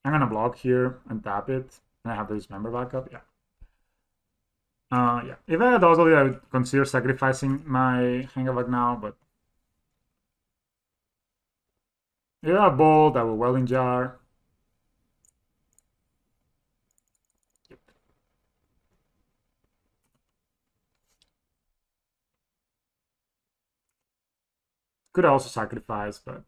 Speaker 1: I'm gonna block here and tap it. And I have this member backup. Yeah. Yeah. If I had Ozolith, I would consider sacrificing my Hangavak now, but if I have Bolt, I will Welding Jar. Yep. Could also sacrifice, but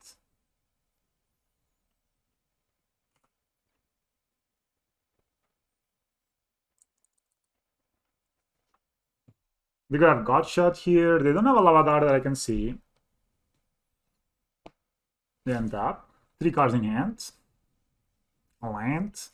Speaker 1: they could have Godshot here. They don't have a Lavadar that I can see. They untap. 3 cards in hand. A land.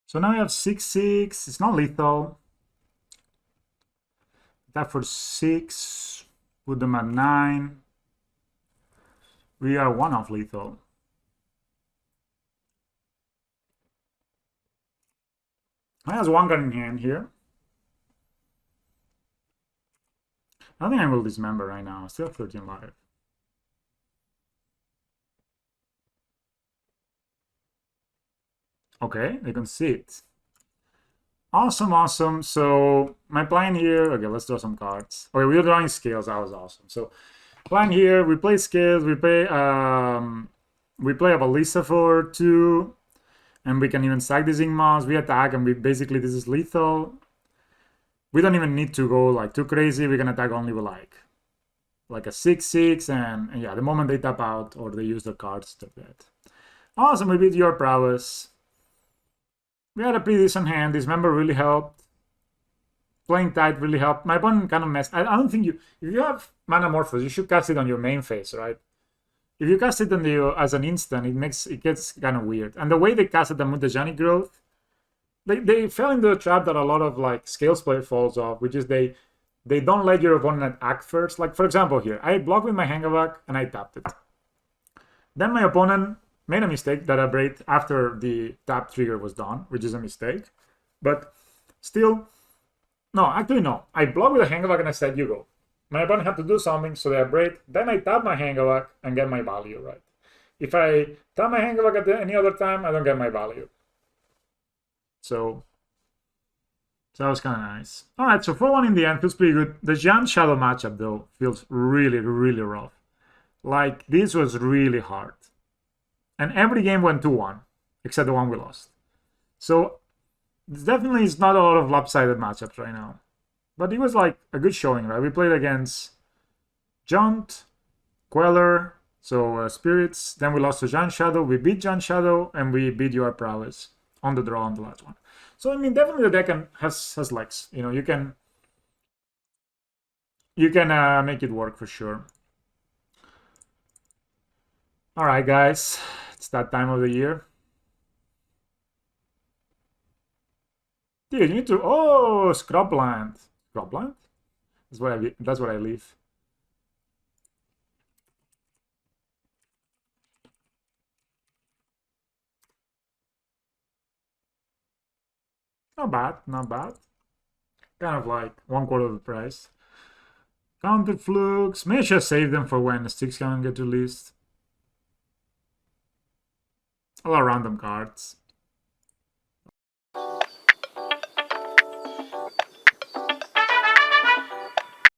Speaker 1: So now we have 6/6. It's not lethal. That for 6. Put them at 9. We are 1 off lethal. I has 1 card in hand here. I think I will dismember right now. I still have 13 life. Okay, they can see it. Awesome, awesome. So my plan here, okay, let's draw some cards. Okay, we're drawing scales. That was awesome. So plan here, we play scales, we play a ballista for 2, and we can even sack these Ingmons. We attack, and we basically this is lethal. We don't even need to go like too crazy. We can attack only with like a 6/6, and yeah, the moment they tap out or they use the cards to that. Awesome, we beat your prowess. We had a pretty decent hand. Dismember really helped. Playing tight really helped. My opponent kind of messed. I don't think if you have Manamorphose, you should cast it on your main phase, right? If you cast it on as an instant, it gets kind of weird. And the way they casted the mutagenic growth, they fell into a trap that a lot of like scales player falls off, which is they don't let your opponent act first. Like for example here, I blocked with my Hangavak and I tapped it. Then my opponent made a mistake that I break after the tap trigger was done, which is a mistake. But still, no, actually no. I blocked with a Hangavak and I said, you go. My opponent had to do something, so they break. Then I tap my Hangavak and get my value, right? If I tap my Hangavak at any other time, I don't get my value. So that was kind of nice. All right, so 4-1 in the end feels pretty good. The Jan Shadow matchup, though, feels really, really rough. Like, this was really hard. And every game went 2-1, except the one we lost. So, definitely is not a lot of lopsided matchups right now. But it was like a good showing, right? We played against Jund, Queller, so Spirits. Then we lost to Jan Shadow. We beat Jan Shadow, and we beat your prowess on the draw on the last one. So I mean, definitely the deck has legs. You know, you can make it work for sure. All right, guys, it's that time of the year. Dude, you need to Scrubland. Scrubland? That's what I leave. Not bad, not bad. Kind of like 1/4 of the price. Counter Flux. Maybe I should save them for when the sticks can get released. A lot of random cards.